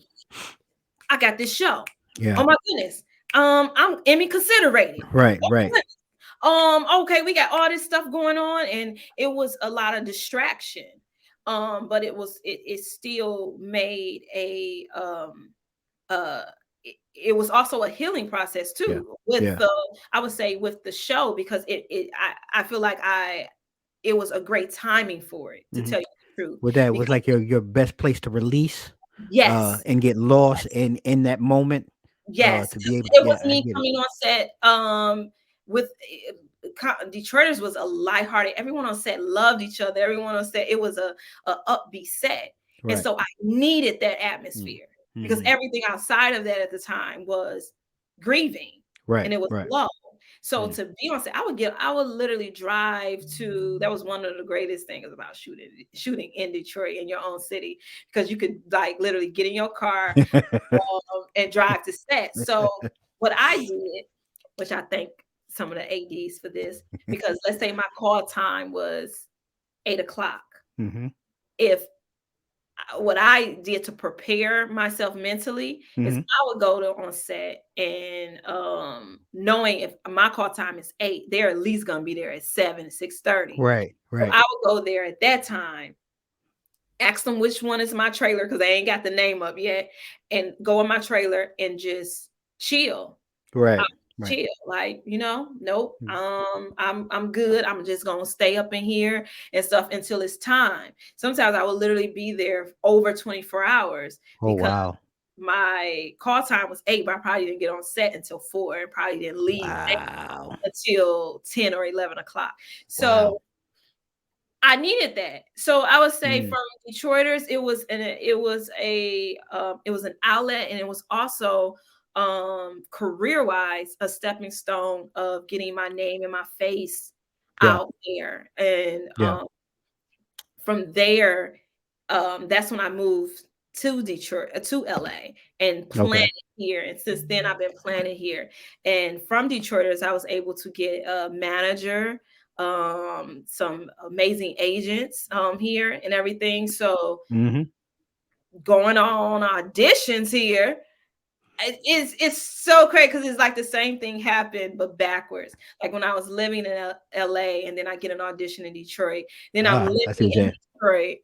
I got this show. Oh Yeah. my goodness. I'm Emmy considerated. Right. Oh my Right. goodness. Okay, we got all this stuff going on, and it was a lot of distraction. But it still made uh it was also a healing process Yeah. too with Yeah. the, I would say, with the show, because I feel like it was a great timing for it, to Hmm. tell you the truth. Well, that was Because like your best place to release, yes, and get lost yes, in that moment, yes, to be able. it was Yeah, I me get it. coming on set, with Detroiters was a lighthearted. Everyone on set loved each other. Everyone on set, it was a upbeat set, and Right. so I needed that Mm. atmosphere, because Hmm. everything outside of that at the time was grieving. Right. and it was Right. low. So Mm. to be on set, I would literally drive to. That was one of the greatest things about shooting in Detroit in your own city, because you could like literally get in your car and drive to set. So what I did, which I thank some of the ADs for this, because let's say my call time was 8 o'clock. Mm-hmm. If what I did to prepare myself mentally is Mm-hmm. I would go to on set and knowing if my call time is 8, they're at least gonna be there at 7, 6:30. Right. So Right. I would go there at that time, ask them which one is my trailer because they ain't got the name up yet, and go in my trailer and just chill. I Right. Right. chill, like, nope. Mm. I'm good. I'm just gonna stay up in here and stuff until it's time. Sometimes I will literally be there over 24 hours Oh because wow. my call time was 8, but I probably didn't get on set until 4 and probably didn't leave Wow. until 10 or 11 o'clock. Wow. So I needed that. So I would say Mm. from Detroiters, it was an outlet, and it was also career wise a stepping stone of getting my name and my face Yeah. out there. And Yeah. from there, that's when I moved to Detroit, to LA, and planted Okay. here. And since then, I've been planted here. And from Detroiters, I was able to get a manager, some amazing agents here and everything. So Mm-hmm. going on auditions here, it's so crazy because it's like the same thing happened but backwards. Like when I was living in LA, and then I get an audition in Detroit, then I'm Ah, living I see what you're in saying. Detroit,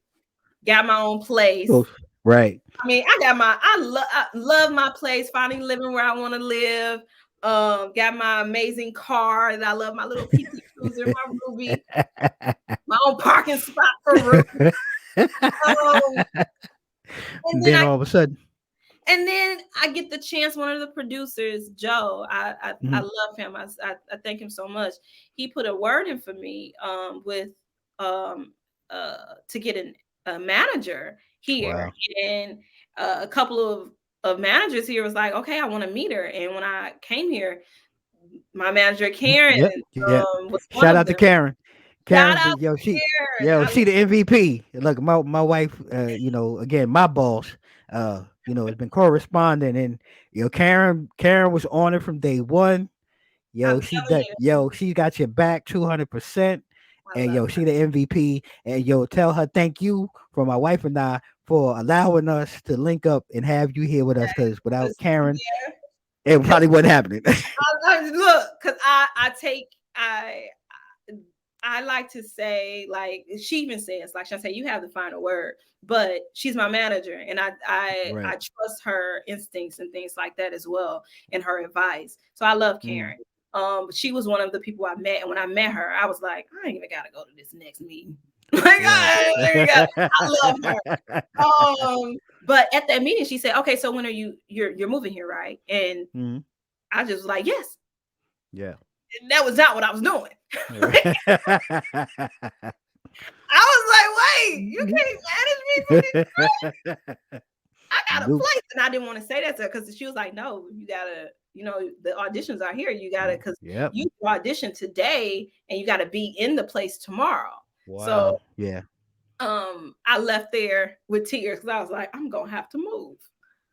got my own place. Oh, right. I mean, I love my place, finally living where I want to live. Got my amazing car that I love, my little PT Cruiser, my Ruby, my own parking spot for Ruby. Um, and then Then I all of a sudden, and then I get the chance. One of the producers, Joe, I mhm, love him. I thank him so much. He put a word in for me with um to get a manager here, wow. and a couple of managers here was like, okay, I want to meet her. And when I came here, my manager Karen Yep. Yep. was one Shout of out to them. Karen. Shout Karen, out yo, Karen. she the MVP. Look, my wife, again, my boss, has been corresponding, and Karen was on it from day one. I'm telling you, She got your back 200%. I And love she the MVP. And tell her thank you for my wife and I for allowing us to link up and have you here with us. Because her. without Karen, it probably wasn't happening. Look, because I like to say, like she even says, like Shawntay, you have the final word, but she's my manager, and I Right. trust her instincts and things like that as well, and her advice. So I love Mm. Karen. She was one of the people I met, and when I met her, I was like, I ain't even got to go to this next meeting. Like Right. I love her. But at that meeting, she said, "Okay, so when are you're moving here, right?" And Mhm. I just was like, "Yes." Yeah. And that was not what I was doing. Right. I was like, "Wait, you can't manage me from this. I got a Nope. place." And I didn't want to say that to her because she was like, "No, you gotta, the auditions are here. You gotta, because Yep. you audition today and you gotta be in the place tomorrow." So Wow. Yeah. I left there with tears because I was like, I'm gonna have to move.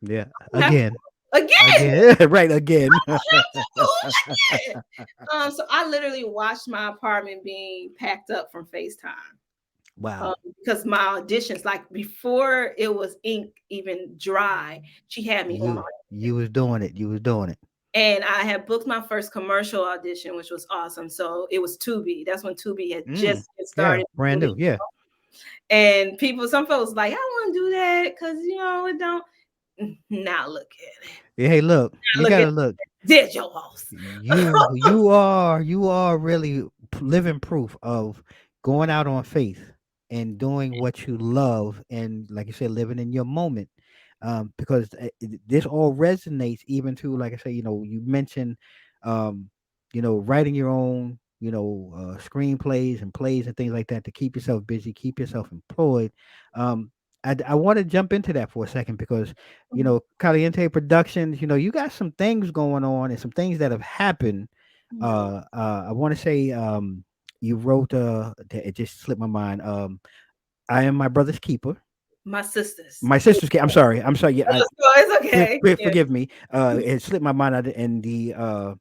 Yeah. I have to Again. move again. Again. Right. Again. I have to move again. So I literally watched my apartment being packed up from FaceTime. Wow. Because my auditions, like before it was ink even dry, she had me on. You was doing it. You was doing it. And I had booked my first commercial audition, which was awesome. So it was Tubi. That's when Tubi had Mm. just Yeah. started Brand doing new. it. Yeah. And some folks like, I want to do that because it don't. Now look at it. Yeah, hey, look. Now You look at gotta look. digital house. You are really living proof of going out on faith and doing what you love, and like you said, living in your moment. Because this all resonates even to, like I say, you mentioned, um writing your own, screenplays and plays and things like that to keep yourself busy, keep yourself employed. um I want to jump into that for a second because Mhm. Caliente Productions, you got some things going on and some things that have happened. Mhm. I want to say you wrote it just slipped my mind. I am my brother's keeper. My sisters. My sister's keeper. I'm sorry. I'm sorry. Yeah, So it's okay. Yeah. forgive me. It slipped my mind. And the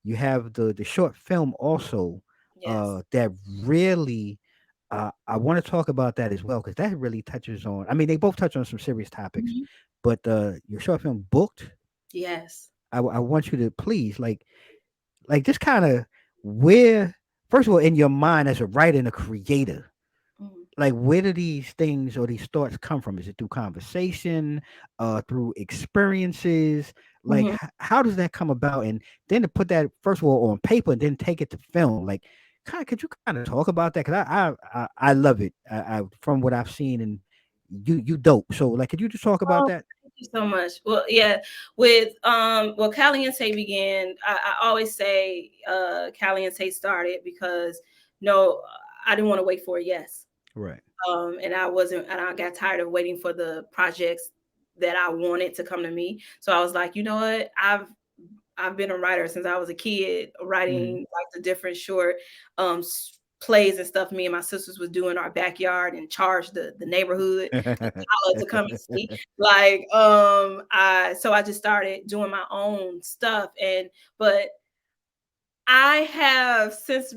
you have the short film also Yes. that really I want to talk about that as well because that really touches on. I mean, they both touch on some serious topics, Mhm. but your short film booked. Yes. I want you to please just kind of where first of all in your mind as a writer and a creator, Mhm. like where do these things or these thoughts come from? Is it through conversation, through experiences? Like Mhm. how does that come about? And then to put that first of all on paper and then take it to film, like kind of could you kind of talk about that? Because I love it. From what I've seen, and you dope. So like, could you just talk about Oh, that? thank you so much. Well, yeah, with Caliente began, I always say Caliente started because no, I didn't want to wait for a yes. Right. And I wasn't, and I got tired of waiting for the projects that I wanted to come to me. So I was like, you know what? I've been a writer since I was a kid, writing Mm-hmm. like the different short plays and stuff. Me and my sisters was doing our backyard and charged the neighborhood to come and see. Like I just started doing my own stuff, and but I have since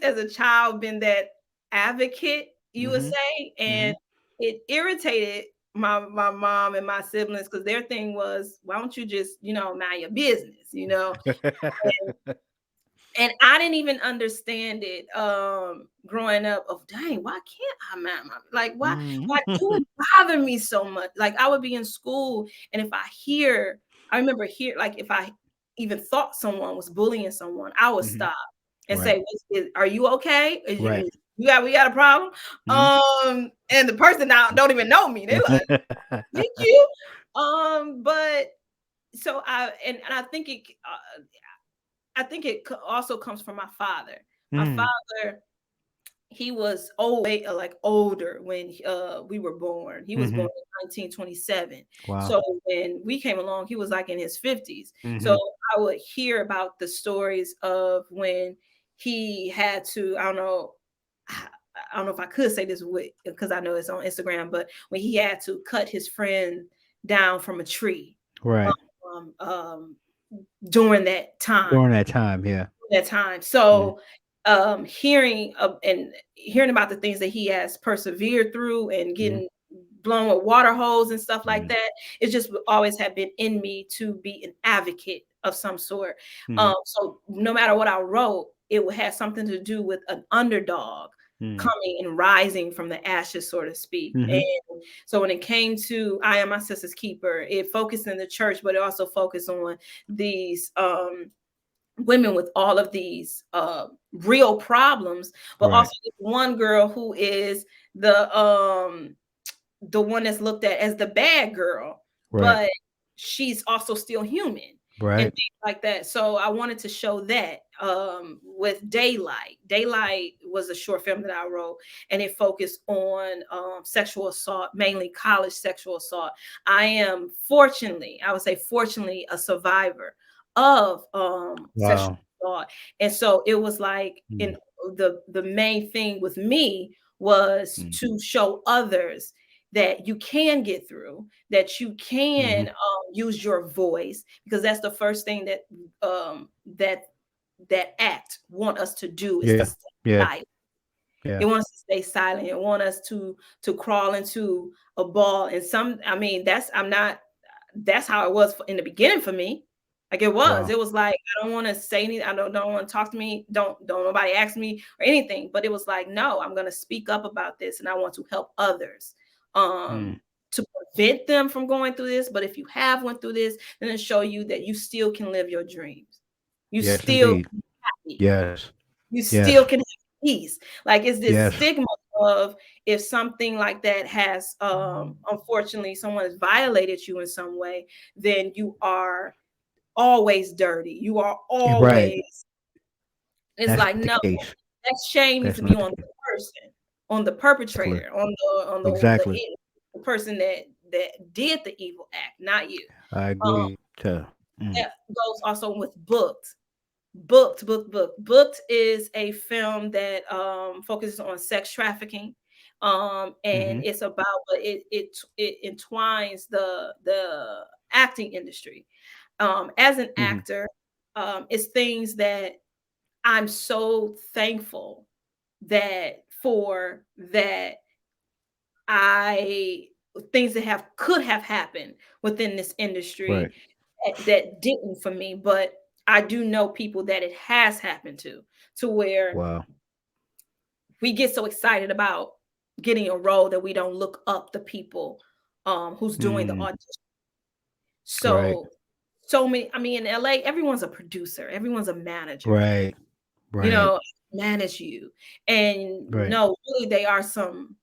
as a child been that advocate, you would Mm-hmm. say, Mm-hmm. and it irritated my mom and my siblings because their thing was, why don't you just mind your business, and I didn't even understand it growing up of dang, why can't I mind my like why do Mhm. it bother me so much? Like I would be in school and if I remember here like if I even thought someone was bullying someone, I would Mhm. stop and Right. say, are you okay? Right. We got a problem? Mhm. And the person now don't even know me. They like, thank you. But so and I think it also comes from my father. My Mm. father, he was old, like older when we were born. He was born Mhm. in 1927. Wow. So when we came along, he was like in his 50s. So Mhm. I would hear about the stories of when he had to, I don't know if I could say this with because I know it's on Instagram, but when he had to cut his friend down from a tree Right. um, um, during that time During that time, yeah. that time. Mm. So hearing about the things that he has persevered through and Mhm. getting blown with water hose and stuff like Mhm. that, it just always have been in me to be an advocate of some sort. Mhm. So no matter what I wrote, it would have something to do with an underdog Mhm. coming and rising from the ashes, so to speak. Mhm. And so when it came to I Am My Sister's Keeper, it focused in the church, but it also focused on these women with all of these real problems, but also Right. this one girl who is the one that's looked at as the bad girl, Right. but she's also still human and Right. things like that. So I wanted to show that with Daylight. Daylight was a short film that I wrote, and it focused on sexual assault, mainly college sexual assault. I am fortunately, I would say fortunately, a survivor of sexual Wow. assault, and so it was like in Mm. the main thing with me was Mm. to show others that you can get through, that you can Mhm. use your voice, because that's the first thing that that act want us to do is to Yeah. stay Yeah. silent. It Yeah. wants us to stay silent. It want us to crawl into a ball. And I mean, that's how it was in the beginning for me. Like it was. Wow. It was like I don't want to say anything. I don't want to talk to me. Don't nobody ask me or anything. But it was like, no, I'm gonna speak up about this and I want to help others. Mm. To prevent them from going through this. But if you have went through this, then it show you that you still can live your dreams. You Yes, still indeed. can be happy. Yes. You Yes. still can have peace. Like it's this Yes. stigma of if something like that has unfortunately someone has violated you in some way, then you are always dirty. You are Right. always, it's That's like not the no, case. that shame needs That's to be not the on case. the person, on the Exactly. perpetrator, on the Exactly. person that did the evil act, not you. I Um, agree. that goes also with Booked. Booked is a film that focuses on sex trafficking. And Mm-hmm. it's about, but it entwines the acting industry. As an Mm-hmm. actor, it's things that I'm so thankful that for that I things that have could have happened within this industry Right. that didn't for me, but I do know people that it has happened to where Wow. we get so excited about getting a role that we don't look up the people who's doing the Mm. audition. Right. So so many, I mean, in LA, everyone's a producer, everyone's a manager, Right. you Right. know, manage you. And Right. no, really they are some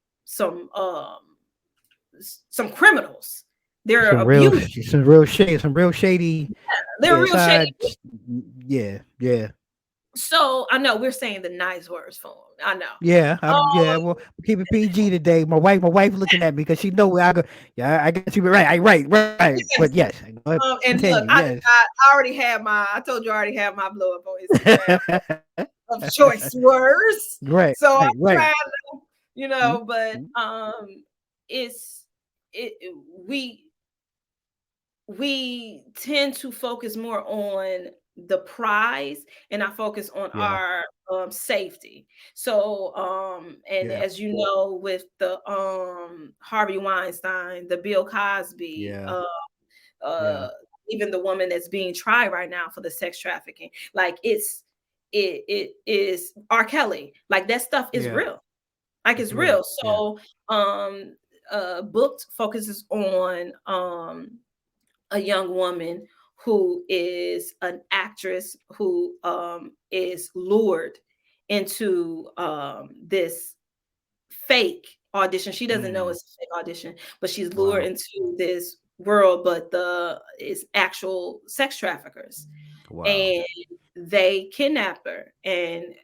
some criminals. They're abusers. Some real shady. They're Yeah. real shady. Side. Yeah. Yeah. So I know we're saying the nice words for them. I know. Yeah, Um, yeah. Well, keep it PG today. My wife looking at me because she know where I go. Yeah, I guess you be right. Right. But yes, go ahead, and continue. look, Yes. I already have my. I told you I already have my blow up on Instagram of choice words. Right. So I'm Right. trying to, Mhm. but it's it we we tend to focus more on the prize and I focus on Yeah. our safety. So and Yeah. as you know, with the Harvey Weinstein, the Bill Cosby, Yeah. uh Yeah. even the woman that's being tried right now for the sex trafficking, like it is R. Kelly, like that stuff is Yeah. real, like it's It's real. real. Yeah. So Booked focuses on a young woman who is an actress who is lured into this fake audition. She doesn't know Mm. it's a fake audition, but she's lured Wow. into this world, but the it's actual sex traffickers. Wow. And they kidnap her and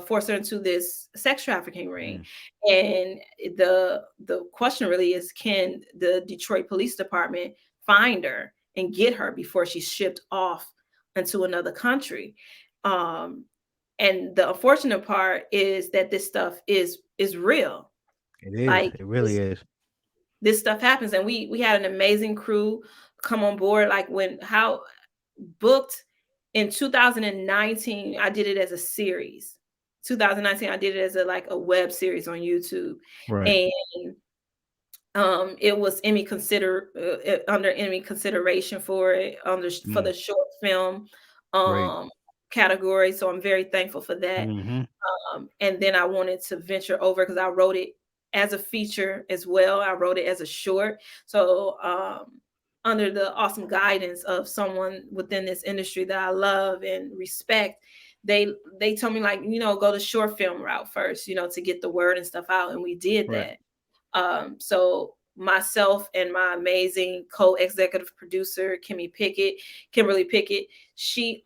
force her into this sex trafficking ring. Mm. And the question really is, can the Detroit Police Department find her and get her before she's shipped off into another country? Um, and the unfortunate part is that this stuff is real. It is. Like It really is. this stuff happens, and we had an amazing crew come on board. Like when how Booked in 2019, I did it as a series. 2019, I did it as a like a web series on YouTube, Right. and it was under Emmy consideration for it under for Mm. the short film Great. um category. So I'm very thankful for that. Mm-hmm. And then I wanted to venture over because I wrote it as a feature as well. I wrote it as a short. So under the awesome guidance of someone within this industry that I love and respect, they they told me, like, go the short film route first, to get the word and stuff out. And we did Right. that. So myself and my amazing co-executive producer, Kimberly Pickett, she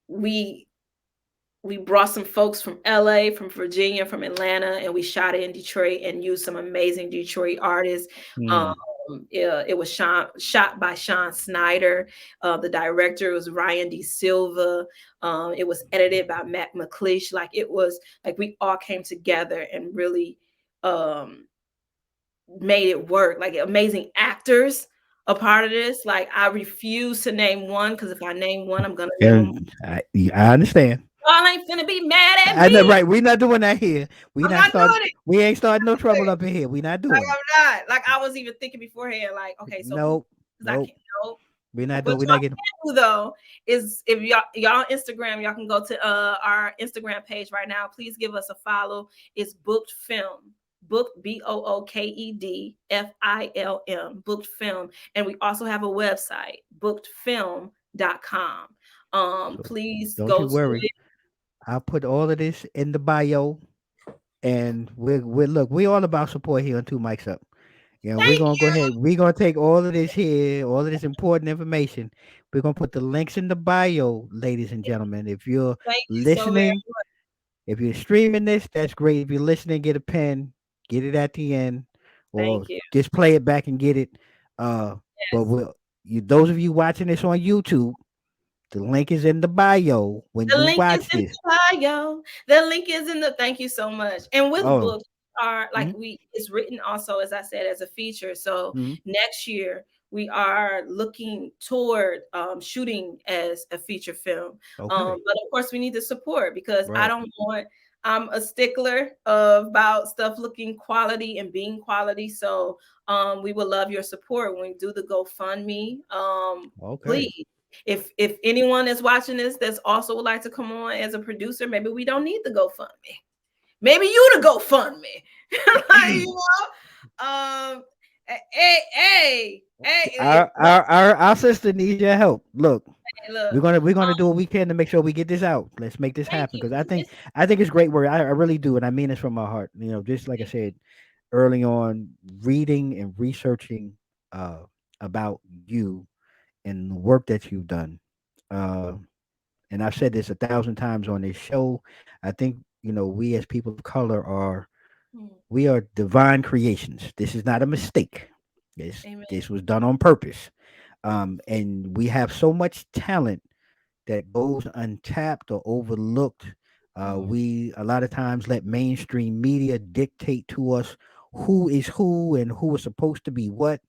we we brought some folks from LA, from Virginia, from Atlanta, and we shot it in Detroit and used some amazing Detroit artists. Um, Mm. it was shot by Sean Snyder. The director was Ryan D. Silva. It was edited by Matt McLeish. Like it was like we all came together and really um, made it work. Like amazing actors a part of this. Like I refuse to name one because if I name one, I'm gonna name them. And I understand. Y'all ain't finna be mad at I know, me. right? We're not doing that here. I'm not doing it. We ain't starting no I'm trouble up in here. We not like, doing it. I'm not. Like I was even thinking beforehand, like, okay, so who? Nope. Because I Nope. can't know. We're not But doing. We're y'all not getting. can do though is if y'all on Instagram, y'all can go to our Instagram page right now. Please give us a follow. It's Booked Film. Booked BOOKEDFILM. Booked Film. And we also have a website, bookedfilm.com. So Please don't go you to worry. it. I'll put all of this in the bio, and we're look. We're all about support here on Two Mics Up. We're Thank gonna go you. ahead. We're gonna take all of this here, all of this important information. We're gonna put the links in the bio, ladies and gentlemen. If you're Thank you so very listening, if you're streaming this, that's great. If you're listening, get a pen, get it at the end. or Thank you. just play it back and get it. But Yes. those of you watching this on YouTube, the link is in the bio when The you link is watch in this. the bio. The link is in the thank you so much. And with Oh, books are like mm-hmm, we it's written also, as I said, as a feature. So mm-hmm, next year we are looking toward shooting as a feature film. okay, But of course we need the support because I right, don't want I'm a stickler of about stuff looking quality and being quality. So we would love your support when we do the GoFundMe. okay. Please, if anyone is watching this that's also would like to come on as a producer, maybe we don't need the GoFundMe. Maybe you to GoFundMe. You know? Hey, Our sister needs your help. Look, look. we're gonna do what we can to make sure we get this out. Let's make this Thank happen you. because It's I think it's great work. I really do, and I mean this from my heart. You know, just like I thank said early on, reading and researching uh about you and the work that you've done. Uh, and I've said this 1,000 times on this show. I think we as people of color are you. we are divine creations. This is not a mistake. Amen. This was done on purpose. And we have so much talent that goes untapped or overlooked. Mhm. We a lot of times let mainstream media dictate to us who is who and who is supposed to be what.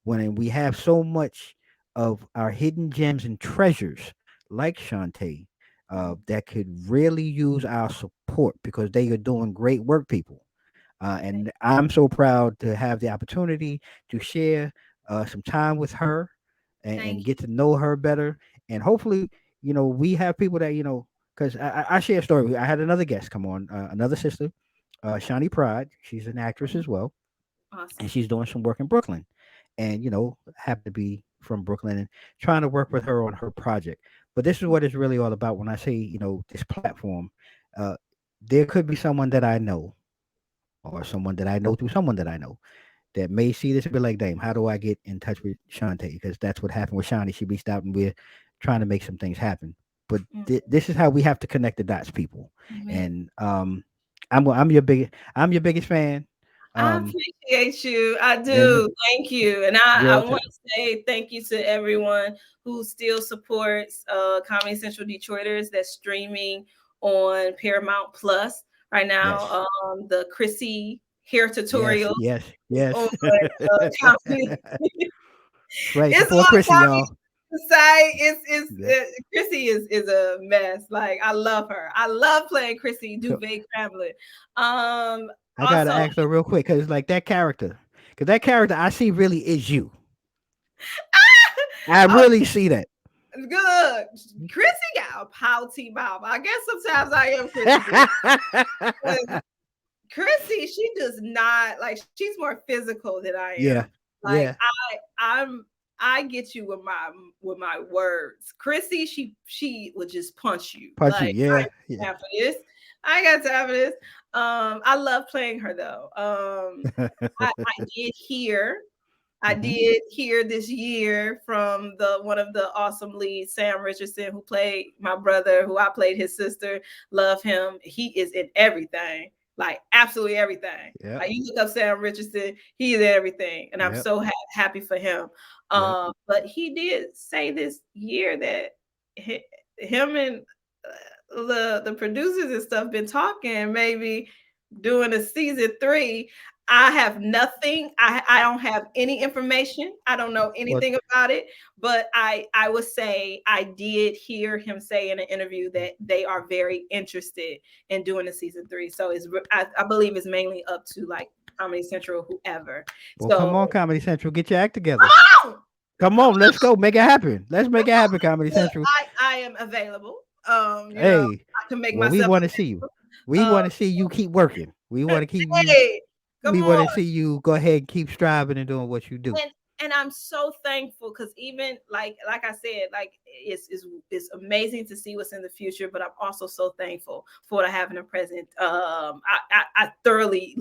When we have so much of our hidden gems and treasures, like Shawntay, Mhm. that could really use our support because they are doing great work, people. Thank, And I'm so proud to have the opportunity to share some time with her and thank get to know her better. And hopefully, we have people that, because I share a story. I had another guest come on, another sister, Shawnee Pride. She's an actress you. as well, and Awesome. she's doing some work in Brooklyn. And, happen to be from Brooklyn and trying to work with her on her project. But this is what it's really all about when I say, this platform. Uh, there could be someone that I know or someone that I know through someone that I know that may see this and be like, damn, how do I get in touch with Shawntay? Because that's what happened with Shawnee. She reached out and we're trying to make some things happen. But Mm. this is how we have to connect the dots, people. Amen. And I'm your biggest fan. I Um, appreciate you. I and do. Thank you. And I real, want to say thank you to everyone who still supports Comedy Central Detroiters that's streaming on Paramount Plus right yes, now. The Chrissy hair yes, tutorials yes, is on yes. Comedy. That's right. It's Support on Chrissy, Comedy y'all. Site. It's Yep. Chrissy is a mess. Like I love her. I love playing Chrissy So Duvet Cramlin. Um, I gotta also, ask her real quick because like because that character I see really is you. I oh, really see that. good. Chrissy got a pouty mouth. I guess sometimes I am Chrissy. But Chrissy, she does not like. She's more physical than I Yeah, am. Like yeah. I get you with my words. Chrissy, she would just punch you. Punch you. Like Yeah, I yeah. ain't got time for this. I ain't got time for this. I love playing her though. I did hear I Hmm. did hear this year from the one of the awesome leads, Sam Richardson, who played my brother, who I played his sister. Love him. He is in everything, like absolutely everything. Yep, Like you look up Sam Richardson, he is in everything, and I'm yep, so happy for him. yep. But he did say this year that him and the producers and stuff been talking, maybe doing a season 3. I have nothing. I don't have any information. I don't know Well, anything about it. But I would say I did hear him say in an interview that they are very interested in doing a season 3. So I believe it's mainly up to like Comedy Central, whoever. well, come So on, Comedy Central, get your act together. come on, Come come on, let's on. go, make it happen. Let's make it happen, Comedy Look, Central. I am available. Hey, I can make well, we myself want to see you. We available. want to see you keep working. We want to keep you. Hey, come We want on. to see you go ahead and keep striving and doing what you do. And I'm so thankful because even like I said, like it's amazing to see what's in the future, but I'm also so thankful for what I have in the present. I thoroughly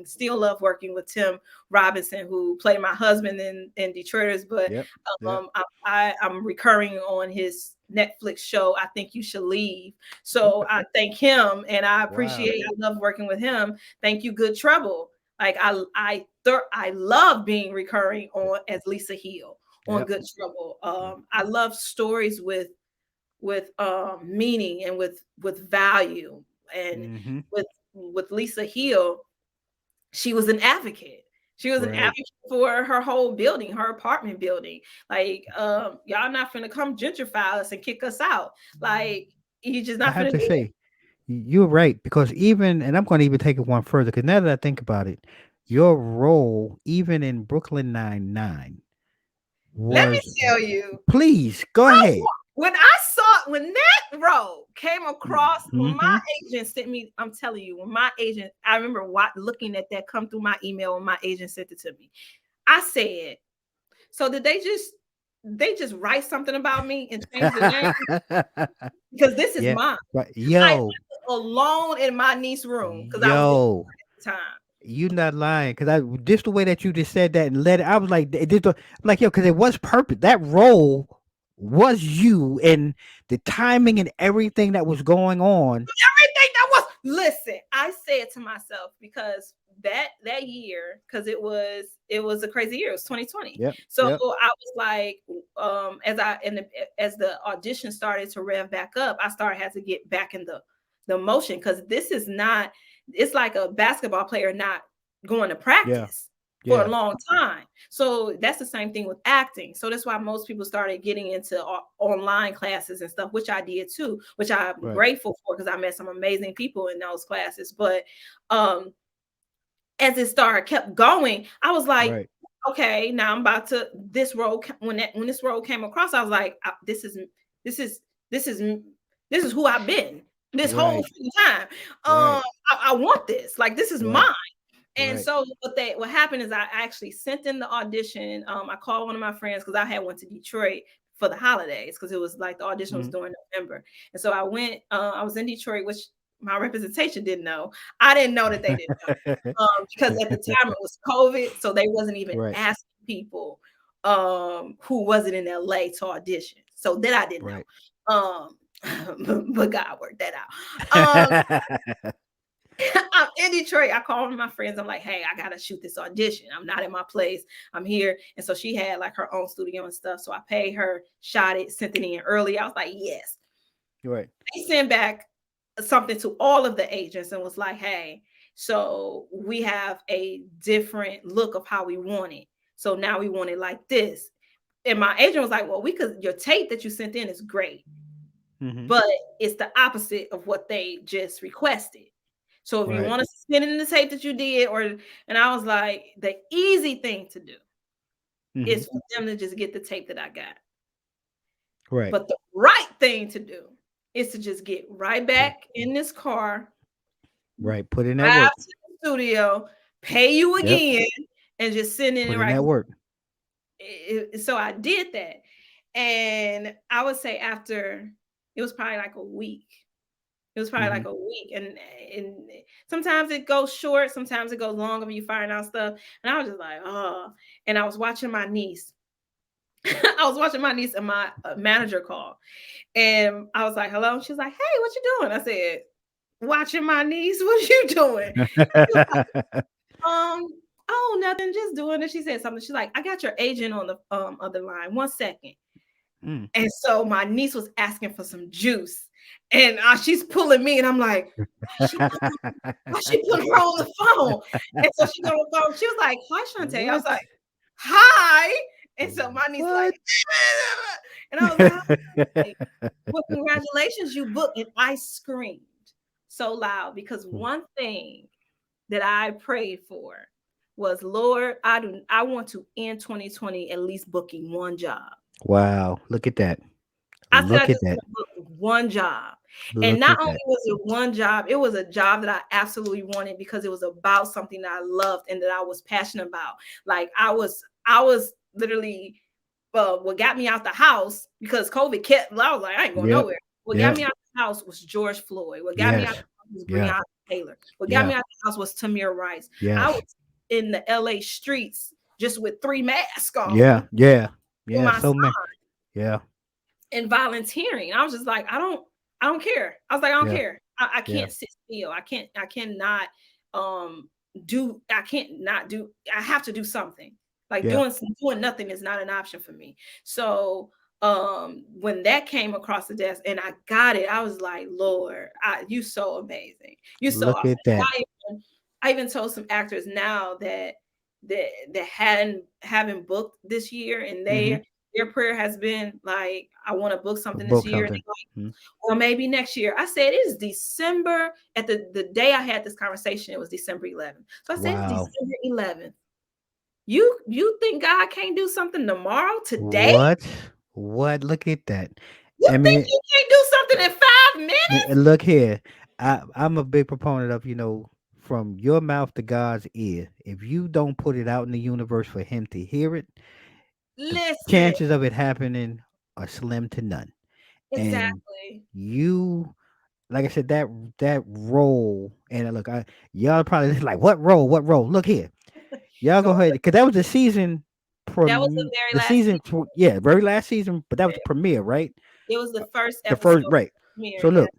still love working with Tim Robinson, who played my husband in Detroiters, but Yep, yep. I'm recurring on his Netflix show. I think you should leave. So I thank him and I Wow. appreciate. I love working with him. Thank you, Good Trouble. Like I love being recurring on as Lisa Hill on Yep. Good Trouble. Yep. I love stories with meaning and with value. And Mm-hmm. with Lisa Hill, she was an advocate. She was an Right. advocate for her whole building, her apartment building. Like, y'all not finna come gentrify us and kick us out. Like, you just I not have finna to do it. say, you're right, because even, and I'm going to even take it one further, because now that I think about it, your role, even in Brooklyn Nine-Nine, Let me was, tell you, please go ahead. when that role came across, when my Mm-hmm. agent sent me, I'm telling you, when my agent, I remember looking at that come through my email when my agent sent it to me. I said, so did they just write something about me and change the name? Because this is Yeah. mine. Right. I Yo, was alone in my niece's room because I was in yo. at the time. You not lying, because I just the way that you just said that and let it, I was like, I'm like, yo, because it was purpose. That role was you, and the timing and everything that was going on. Everything that was, listen, I said to myself, because that year, because it was a crazy year. It was 2020. Yep. So I Yep. was like, as the audition started to rev back up, I started had to get back in the motion, because this is not, it's like a basketball player not going to Yeah. practice for a Yeah. long time. So that's the same thing with acting. So that's why most people started getting into online classes and stuff, which I did too, which I'm Right. grateful for, because I met some amazing people in those classes. But um as it started kept going, I was like, Right. okay, now I'm about to this role. When this role came across, I was like, this is this is this is who I've been this whole Right. time. Right. I want this. Like, this is Right. mine. And Right. so what happened is I actually sent in the audition. I called one of my friends, because I had went to Detroit for the holidays, because it was like the audition was Mhm. during November. And so I went, I was in Detroit, which my representation didn't know. I didn't know that they didn't know. Because at the time it was COVID, so they wasn't even Right. asking people who wasn't in LA to audition. So that I didn't Right. know. But God worked that out. I'm in Detroit. I called one of my friends. I'm like, hey, I gotta shoot this audition. I'm not in my place. I'm here. And so she had like her own studio and stuff. So I paid her, shot it, sent it in early. I was like, yes. Right. They sent back something to all of the agents and was like, hey, so we have a different look of how we want it. So now we want it like this. And my agent was like, well, your tape that you sent in is great, Mhm. but it's the opposite of what they just requested. So if you Right. want to send it in the tape that you did, and I was like, the easy thing to do Mhm. is for them to just get the tape that I got. Right. But the right thing to do is to just get right Put back in this car, right. Put in that drive work. to the studio, pay you Yep. again, and just send in Put it in right. that work. So I did that. And I would say after, it was probably like a week. It was probably like Mhm. a week, and sometimes it goes short, sometimes it goes longer when you find out stuff. And I was just like, oh. And I was watching my niece. I was watching my niece, and my manager called, and I was like, hello. She was like, hey, what you doing? I said, watching my niece. What you doing? She was like, oh, nothing, just doing it. She said something. She's like, I got your agent on the other line. 1 second. Mm. And so my niece was asking for some juice, and she's pulling me, and I'm like, she why she put her on the phone? And so she got on the phone. She was like, hi, Shawntay. I was What? like, hi. And so my niece like, What? and I was like, hi. Well, congratulations, you booked. And I screamed so loud, because one thing that I prayed for was, Lord, I want to end 2020 at least booking one job. Wow, look at that. I said I Look at just that. want to book one job. And Look not at only that. was it one job, it was a job that I absolutely wanted, because it was about something that I loved and that I was passionate about. Like, I was literally, what got me out the house, because COVID kept, I was like, I ain't going Yep. nowhere. What got Yep. me out the house was George Floyd. What got me out Yes. the house was Yeah. Breonna Taylor. What got Yeah. me out the house was Tamir Rice. I Yes. was in the LA streets just with 3 masks Yeah. on Yeah. with Yeah. my So many. Yeah. and volunteering. I was just like, I don't care. I was like, I don't Yeah. care. I Yeah. can't sit still. I cannot I can't not do, I have to do something. Like Yeah. doing nothing is not an option for me. So when that came across the desk and I got it, I was like, Lord, you so amazing. You so Look awesome. at that. I even told some actors now that haven't booked this year, and Mm-hmm. their prayer has been like, I want to book To something this book year. something. Mhm. Or maybe next year. I said it is December. At the day I had this conversation, it was December 11th. So I said it's Wow. December 11th. You think God can't do something tomorrow, today? What? What? Look at that. You I think mean, you can't do something in 5 minutes? and look here. I'm a big proponent of, from your mouth to God's ear. If you don't put it out in the universe for him to hear it, the Listen, chances of it happening are slim to none. And exactly. you, like I said, that role, and look, y'all probably just like, what role? What role? Look here. Y'all Go go ahead, because that was the season, That was the very the last season, season. yeah, very last season, but that was the premiere, right? It was the first The episode first, right? premiere, So yeah. look,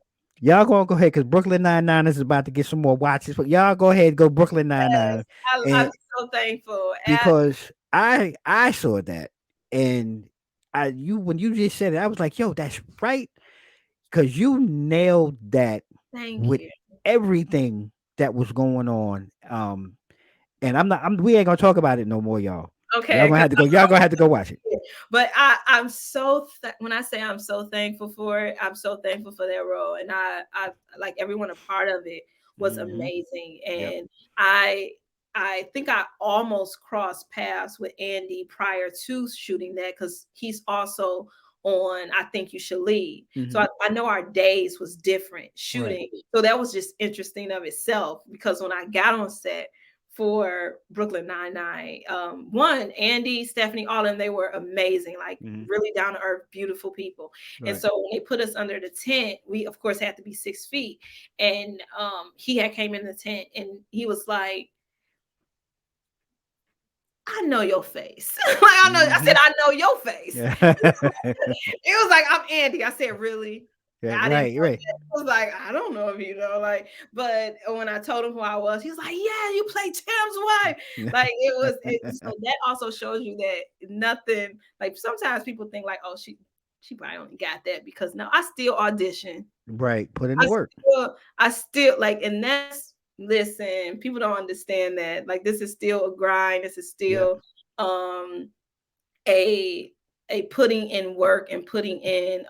y'all gonna go ahead because Brooklyn Nine is about to get some more watches, but y'all go ahead and go Brooklyn Nine, Yes. I'm and so thankful. because I saw that, and when you just said it, I was like, yo, that's right, because you nailed that Thank with you. everything that was going on. And we ain't gonna talk about it no more, y'all. Y'all Okay, gonna 'cause have to go. Y'all gonna have to go watch it. but I'm when I say I'm so thankful for it, I'm so thankful for that role, and I like everyone a part of it was Hmm. amazing, Yep. and I think I almost crossed paths with Andy prior to shooting that because he's also on I Think You Should Leave. So Hmm. I know our days was different Right. shooting. So that was just interesting of itself because when I got on set for Brooklyn Nine-Nine. One, Andy, Stephanie, all of them, they were amazing, like Hmm. really down to earth, beautiful people. And Right. so when they put us under the tent, we of course had to be 6 feet. And he had came in the tent and he was like, I know your face. Like I said, Hmm. I know your face. Yeah. It was like, I'm Andy. I said, really? Yeah. I didn't Right. know Right. that. I was like, I don't know if you know, like, but when I told him who I was, he was like, yeah, you play Tim's wife. Like so that also shows you that nothing, like sometimes people think like, oh, she probably only got that because no, I still audition. Right. Put in the work. I still like, and that's listen, people don't understand that. Like this is still a grind. This is Yep. still um a putting in work and putting in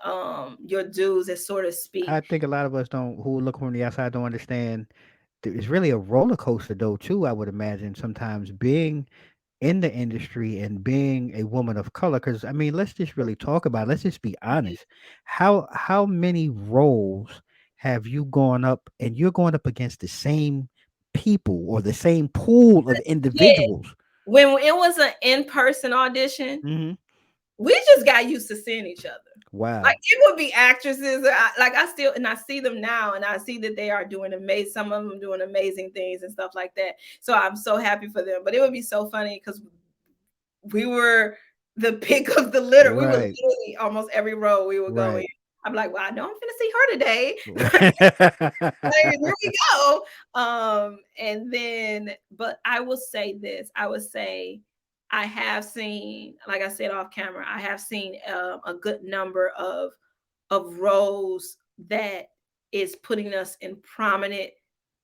your dues, as so to speak. I think a lot of us don't, who look from the outside, don't understand. It's really a roller coaster, though. Too, I would imagine sometimes being in the industry and being a woman of color, because I mean, let's just really talk about it. Let's just be honest. How many roles have you gone up, and you're going up against the same people or the same pool of Yeah, individuals? when it was an in-person audition, Hmm. we just got used to seeing each other. Like Wow. it would be actresses, like I still and I see them now, and I see that they are doing amazing. Some of them doing amazing things and stuff like that. So I'm so happy for them. But it would be so funny because we were the pick of the litter. We were Right. literally almost every row we would go in. Right. I'm like, well, I know I'm gonna see her today. Like, here we go. And then, but I will say this. I would say I have seen, like I said off camera, I have seen a good number of roles that is putting us in prominent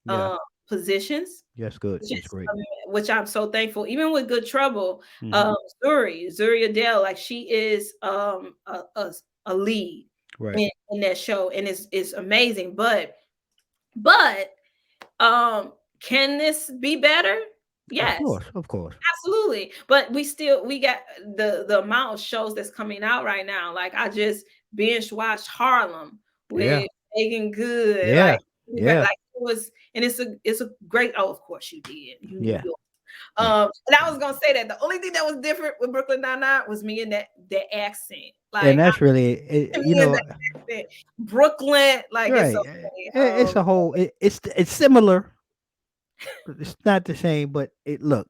Yeah. uh, positions, Yes. Good. which That's is great. which I'm so thankful. Even with Good Trouble, Hmm. Zuri Adele, like she is a lead Right. in that show, and it's amazing. But um, can this be better? Of Yes, course. Of course. absolutely. But we got the amount of shows that's coming out right now. Like I just binge watched Harlem Yeah. with Megan Good. Yeah. Yeah. Like it was, and it's a great. Oh, of course you did. You New Yeah. York. Yeah. And I was gonna say that the only thing that was different with Brooklyn Nine-Nine was me and that accent. And Like that's really, me and that accent, Brooklyn. Like it's so right. funny. It's a whole. It's similar. It's not the same, but look.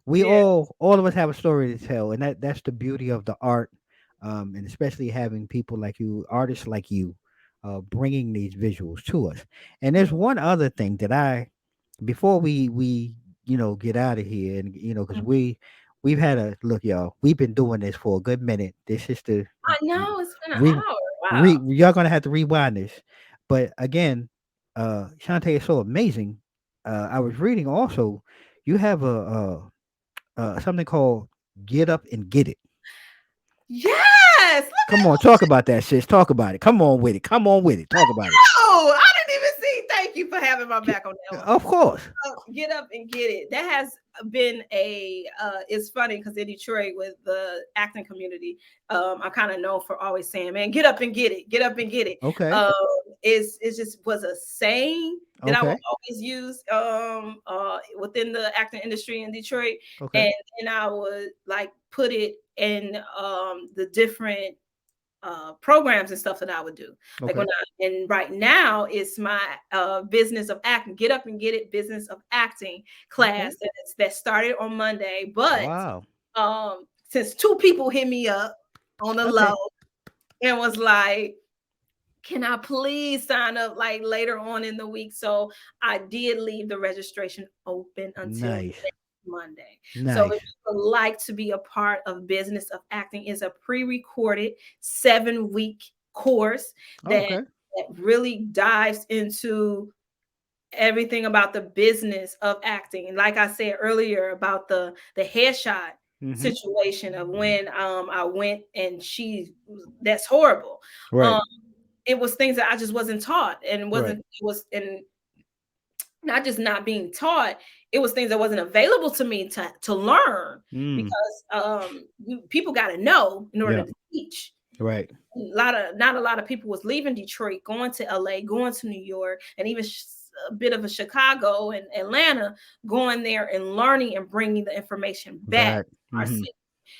We Yeah, all of us have a story to tell, and that's the beauty of the art, and especially having people like you, artists like you, bringing these visuals to us. And there's yeah. one other thing that before we get out of here, and because we've had a look, y'all. We've been doing this for a good minute. This is the I know it's been an re, hour. Wow. y'all gonna have to rewind this. But again, Shawntay is so amazing. I was reading also. You have something called Get Up and Get It. Yes. Look Come on, at talk about that, sis. Talk about it. Come on with it. Come on with it. Talk about it. oh, I didn't even see. Thank you for having my back on that one. Of course. Get up and get it. That has been a it's funny because in Detroit with the acting community, I'm kind of known for always saying, man, get up and get it, get up and get it. Okay. um it just was a saying that I will Okay. always use within the acting industry in Detroit. Okay. And I would like put it in the different programs and stuff that I would do. Like Okay. when and right now it's my business of acting, get up and get it, business of acting Okay. class that started on Monday. But Wow. since two people hit me up on the low Okay. and was like, can I please sign up like later on in the week? So I did leave the registration open until Nice. next Monday. So if Nice. you would like to be a part of business of acting, is a pre-recorded 7-week course Oh, that okay. that really dives into everything about the business of acting. And like I said earlier about the headshot Mm-hmm. situation of when I went and that's horrible. Right. Um it was things that I just wasn't taught, and Right. wasn't it was and not just not being taught, it was things that wasn't available to me to learn Mm. because people got to know in order Yeah. to teach. Right. Not a lot of people was leaving Detroit, going to LA, going to New York, and even a bit of a Chicago and Atlanta, going there and learning and bringing the information back Back. to our Mm-hmm. city.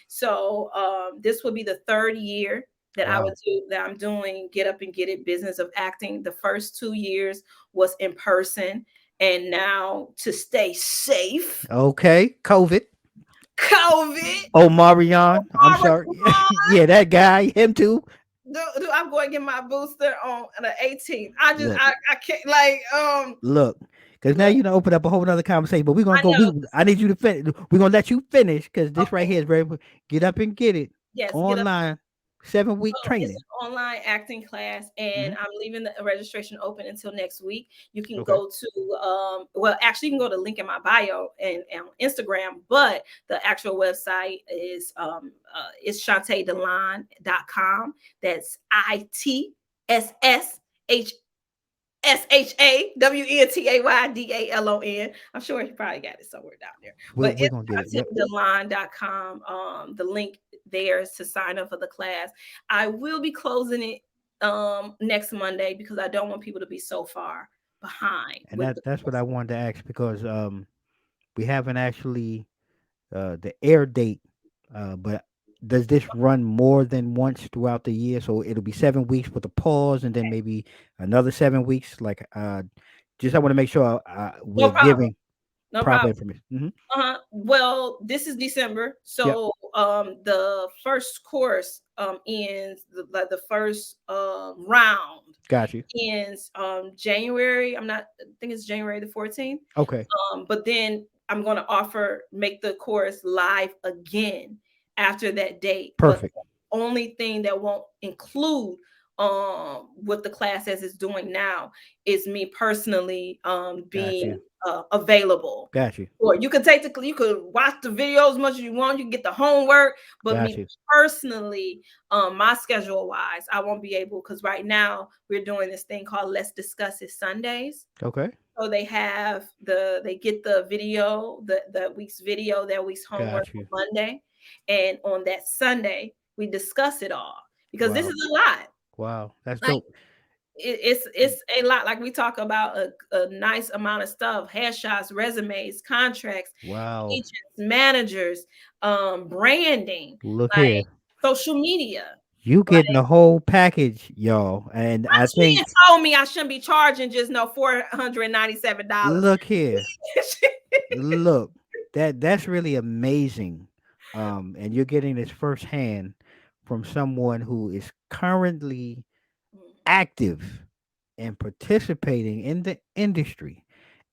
So this will be the third year that I would Wow. do that. I'm doing Get Up and Get It business of acting. The first 2 years was in person, and now to stay safe, Okay. COVID. COVID. Oh, Marion. I'm sorry. Yeah, that guy. Him too. Dude, I'm going to get my booster on the 18th. I just Look. I can't like Look. Because now look. you know open up a whole other conversation. But we're gonna I go. know. I need you to finish. We're gonna let you finish because this right Okay. here is very. Get Up and Get It. Yes, Get Up. Online. 7 week It's training. an online acting class, and Hmm. I'm leaving the registration open until next week. You can Okay. go to well, actually, you can go to link in my bio and Instagram, but the actual website is ShawntayDalon.com. That's ITSSHAWNTAYDALON. I'm sure he probably got it somewhere down there. But We're it's gonna get it. Yep. ShawntayDalon.com. The link there is to sign up for the class. I will be closing it next Monday because I don't want people to be so far behind And with the that's what I course. wanted to ask because we haven't actually the air date, but does this run more than once throughout the year? So it'll be 7 weeks with a pause, and then maybe another 7 weeks. Like, just I want to make sure No we're problem. giving No proper problem. information. Hmm. Well, this is December, Yep, so the first course ends like the first round got you. ends January. I think it's January the 14th. Okay, But then I'm going to make the course live again after that date. But perfect. the only thing that won't include what the class as is doing now is me personally Got being you. available. Got you. Or you could watch the video as much as you want, you can get the homework, but Got me you. personally, my schedule wise, I won't be able because right now we're doing this thing called Let's Discuss It Sundays. Okay. So they get the video, the week's video, their week's homework Got you. on Monday, and on that Sunday we discuss it all because this Wow. is a lot. Wow. That's Like dope. it's a lot. Like we talk about a nice amount of stuff: headshots, resumes, contracts, Wow. agents, managers, branding, Look like here. social media. You Like getting the whole package, y'all. And my I twin think, told me I shouldn't be charging just no $497. look here. Look, that's really amazing. And you're getting this firsthand from someone who is currently active and participating in the industry.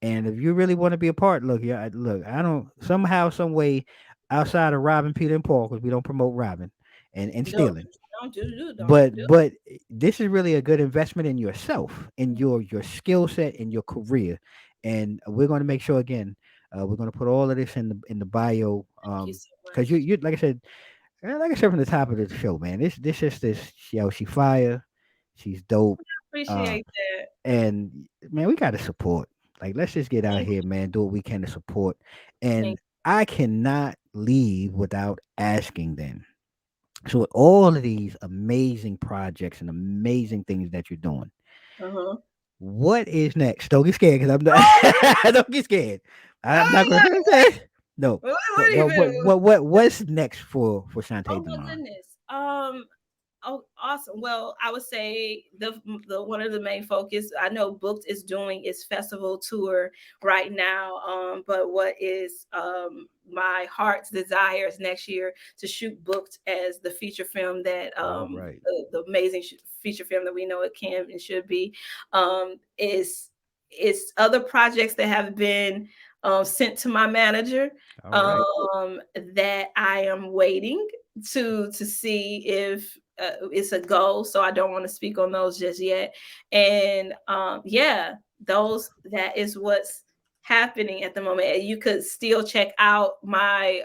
And if you really want to be a part, look, yeah, look, I don't somehow, some way, outside of robbing Peter and Paul, because we don't promote robbing and Don't stealing. don't do. But this is really a good investment in yourself, in your skill set, in your career, and we're going to make sure again, we're going to put all of this in the bio, Thank you so because much. you like I said from the top of the show, man, this is this yo, she fire, she's dope, uh, Appreciate that. and man, we got to support. Like, let's just get out Thank here, man, do what we can to support, thank and I cannot leave without asking then. So with all of these amazing projects and amazing things that you're doing, uh-huh. what is next? Don't get scared, because I'm not. Oh, Don't get scared. I'm not going oh, to say no. what do you mean? What's next for Shawntay Oh my Dalon? goodness. Oh, awesome. Well, I would say the one of the main focus I know Booked is doing its festival tour right now. But what is my heart's desire is next year to shoot Booked as the feature film that All right. the amazing feature film that we know it can and should be. Is other projects that have been sent to my manager All right. that I am waiting to see if it's a goal. So I don't want to speak on those just yet. And yeah, those that is what's happening at the moment. And you could still check out my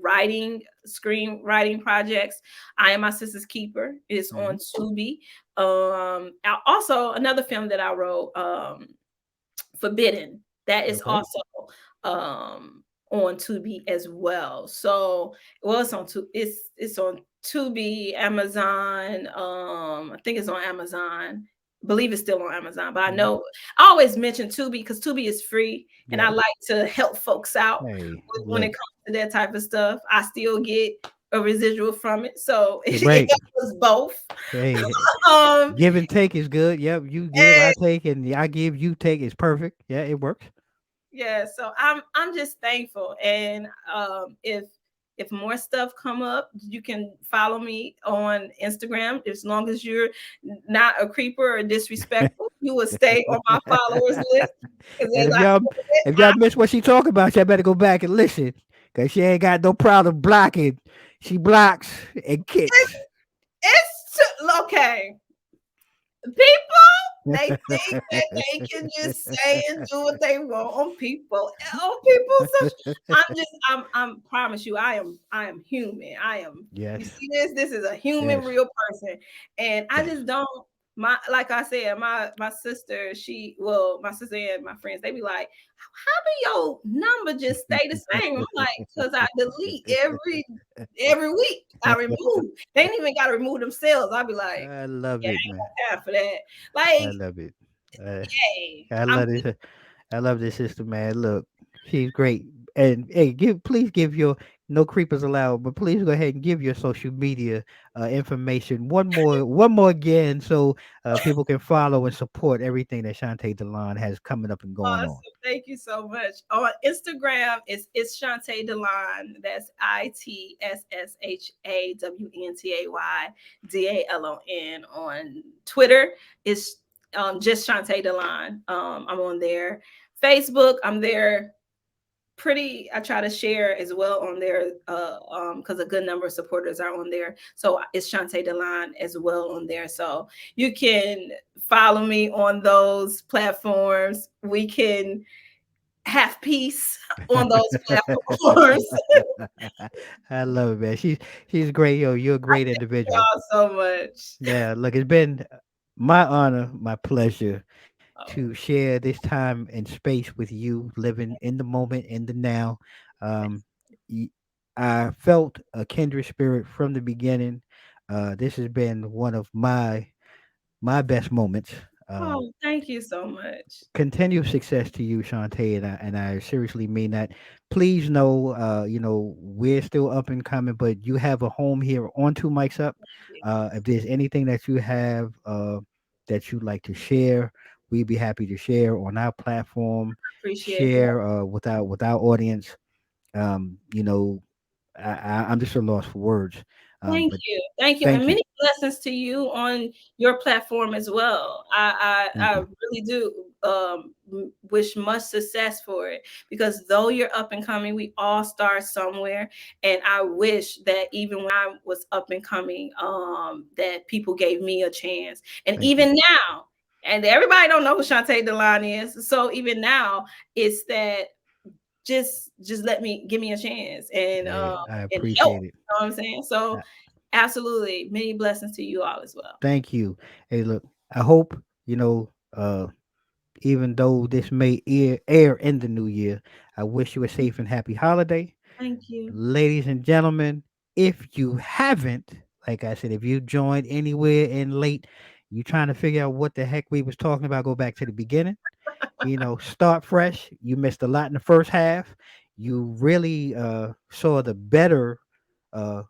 writing screenwriting projects. I Am My Sister's Keeper is Mm-hmm. on Tubi. Also another film that I wrote, Forbidden, that is Okay. also on Tubi as well. So well, it's on Tubi, Amazon. I think it's on Amazon. I believe it's still on Amazon, but I Mm-hmm. know I always mention Tubi because Tubi is free, and I Yep. like to help folks out Hey, when it look. comes to that type of stuff. I still get a residual from it, so it Right. helps us both. Hey, Um, give and take is good. Yep. You give, I take, and I give, you take is perfect. Yeah, it works. Yeah, so I'm just thankful, and if more stuff come up, you can follow me on Instagram. As long as you're not a creeper or disrespectful, you will stay on my followers list. Because And as I if y'all miss what she talk about, y'all better go back and listen, cause she ain't got no problem blocking. She blocks and kicks. okay. People, they think that they can just say and do what they want on people. On people, so I'm promise you, I am human. I am. Yes, You see this? This is a human, yes. real person, and I just don't. My like I said, my sister, my sister and my friends, they be like, how do your number just stay the same? I'm like, because I delete every week. I remove. They ain't even got to remove themselves. I'll be like, I love yeah, it, man. time for that. Like, I love it. Uh, hey, I I'm love this. I love this sister, man. Look, she's great. And hey, please give your no creepers allowed, but please go ahead and give your social media information one more again, so people can follow and support everything that Shawntay Dalon has coming up and going awesome. on. Thank you so much. On Instagram, it's Shawntay Dalon. That's ITSSHAWNTAYDALON. On Twitter, it's just Shawntay Dalon. I'm on there. Facebook, I'm there pretty. I try to share as well on there because a good number of supporters are on there, so it's Shawntay Dalon as well on there, so you can follow me on those platforms. We can have peace on those platforms. I love it, man. She's great, yo. You're a great Thank individual. y'all so much. Yeah, look, it's been my honor, my pleasure to Oh, share this time and space with you, living in the moment, in the now. Um, y- I felt a kindred spirit from the beginning. This has been one of my best moments. oh, thank you so much. Continued success to you, Shantae, and I seriously mean that. Please know, we're still up and coming, but you have a home here on Two Mics Up. If there's anything that you have that you'd like to share, we'd be happy to share on our platform, Appreciate that. share with our audience. Um, you know, I'm just a loss for words. Thank But you. Thank you. And thank you, many blessings to you on your platform as well. I thank you. really do. wish much success for it, because though you're up and coming, we all start somewhere. And I wish that even when I was up and coming, that people gave me a chance. And Thank you. even now, and everybody don't know who Shawntay Dalon is. So even now, it's that just let me give me a chance Hey, I and help. appreciate it. You know what I'm saying? So Uh, absolutely, many blessings to you all as well. Thank you. Hey, look, I hope even though this may air in the new year, I wish you a safe and happy holiday. Thank you. Ladies and gentlemen, if you haven't, like I said, if you joined anywhere in late, you trying to figure out what the heck we was talking about, go back to the beginning. Start fresh. You missed a lot in the first half. You really saw the better, uh,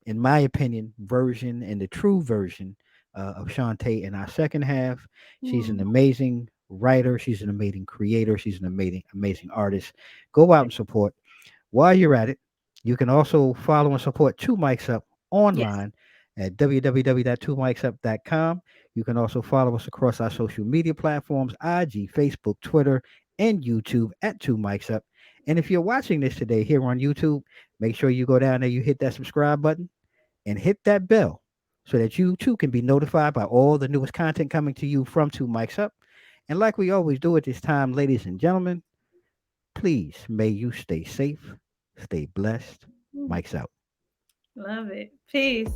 in my opinion, version and the true version of Shawntay in our second half. She's an Mm, amazing writer. She's an amazing creator. She's an amazing artist. Go out and support. While you're at it, you can also follow and support Two Mics Up yes. online at www.twomicsup.com. You can also follow us across our social media platforms, IG, Facebook, Twitter, and YouTube at Two Mics Up. And if you're watching this today here on YouTube, make sure you go down there, you hit that subscribe button and hit that bell so that you too can be notified by all the newest content coming to you from Two Mics Up. And like we always do at this time, ladies and gentlemen, please may you stay safe, stay blessed. Mm, Mike's out. love it. Peace.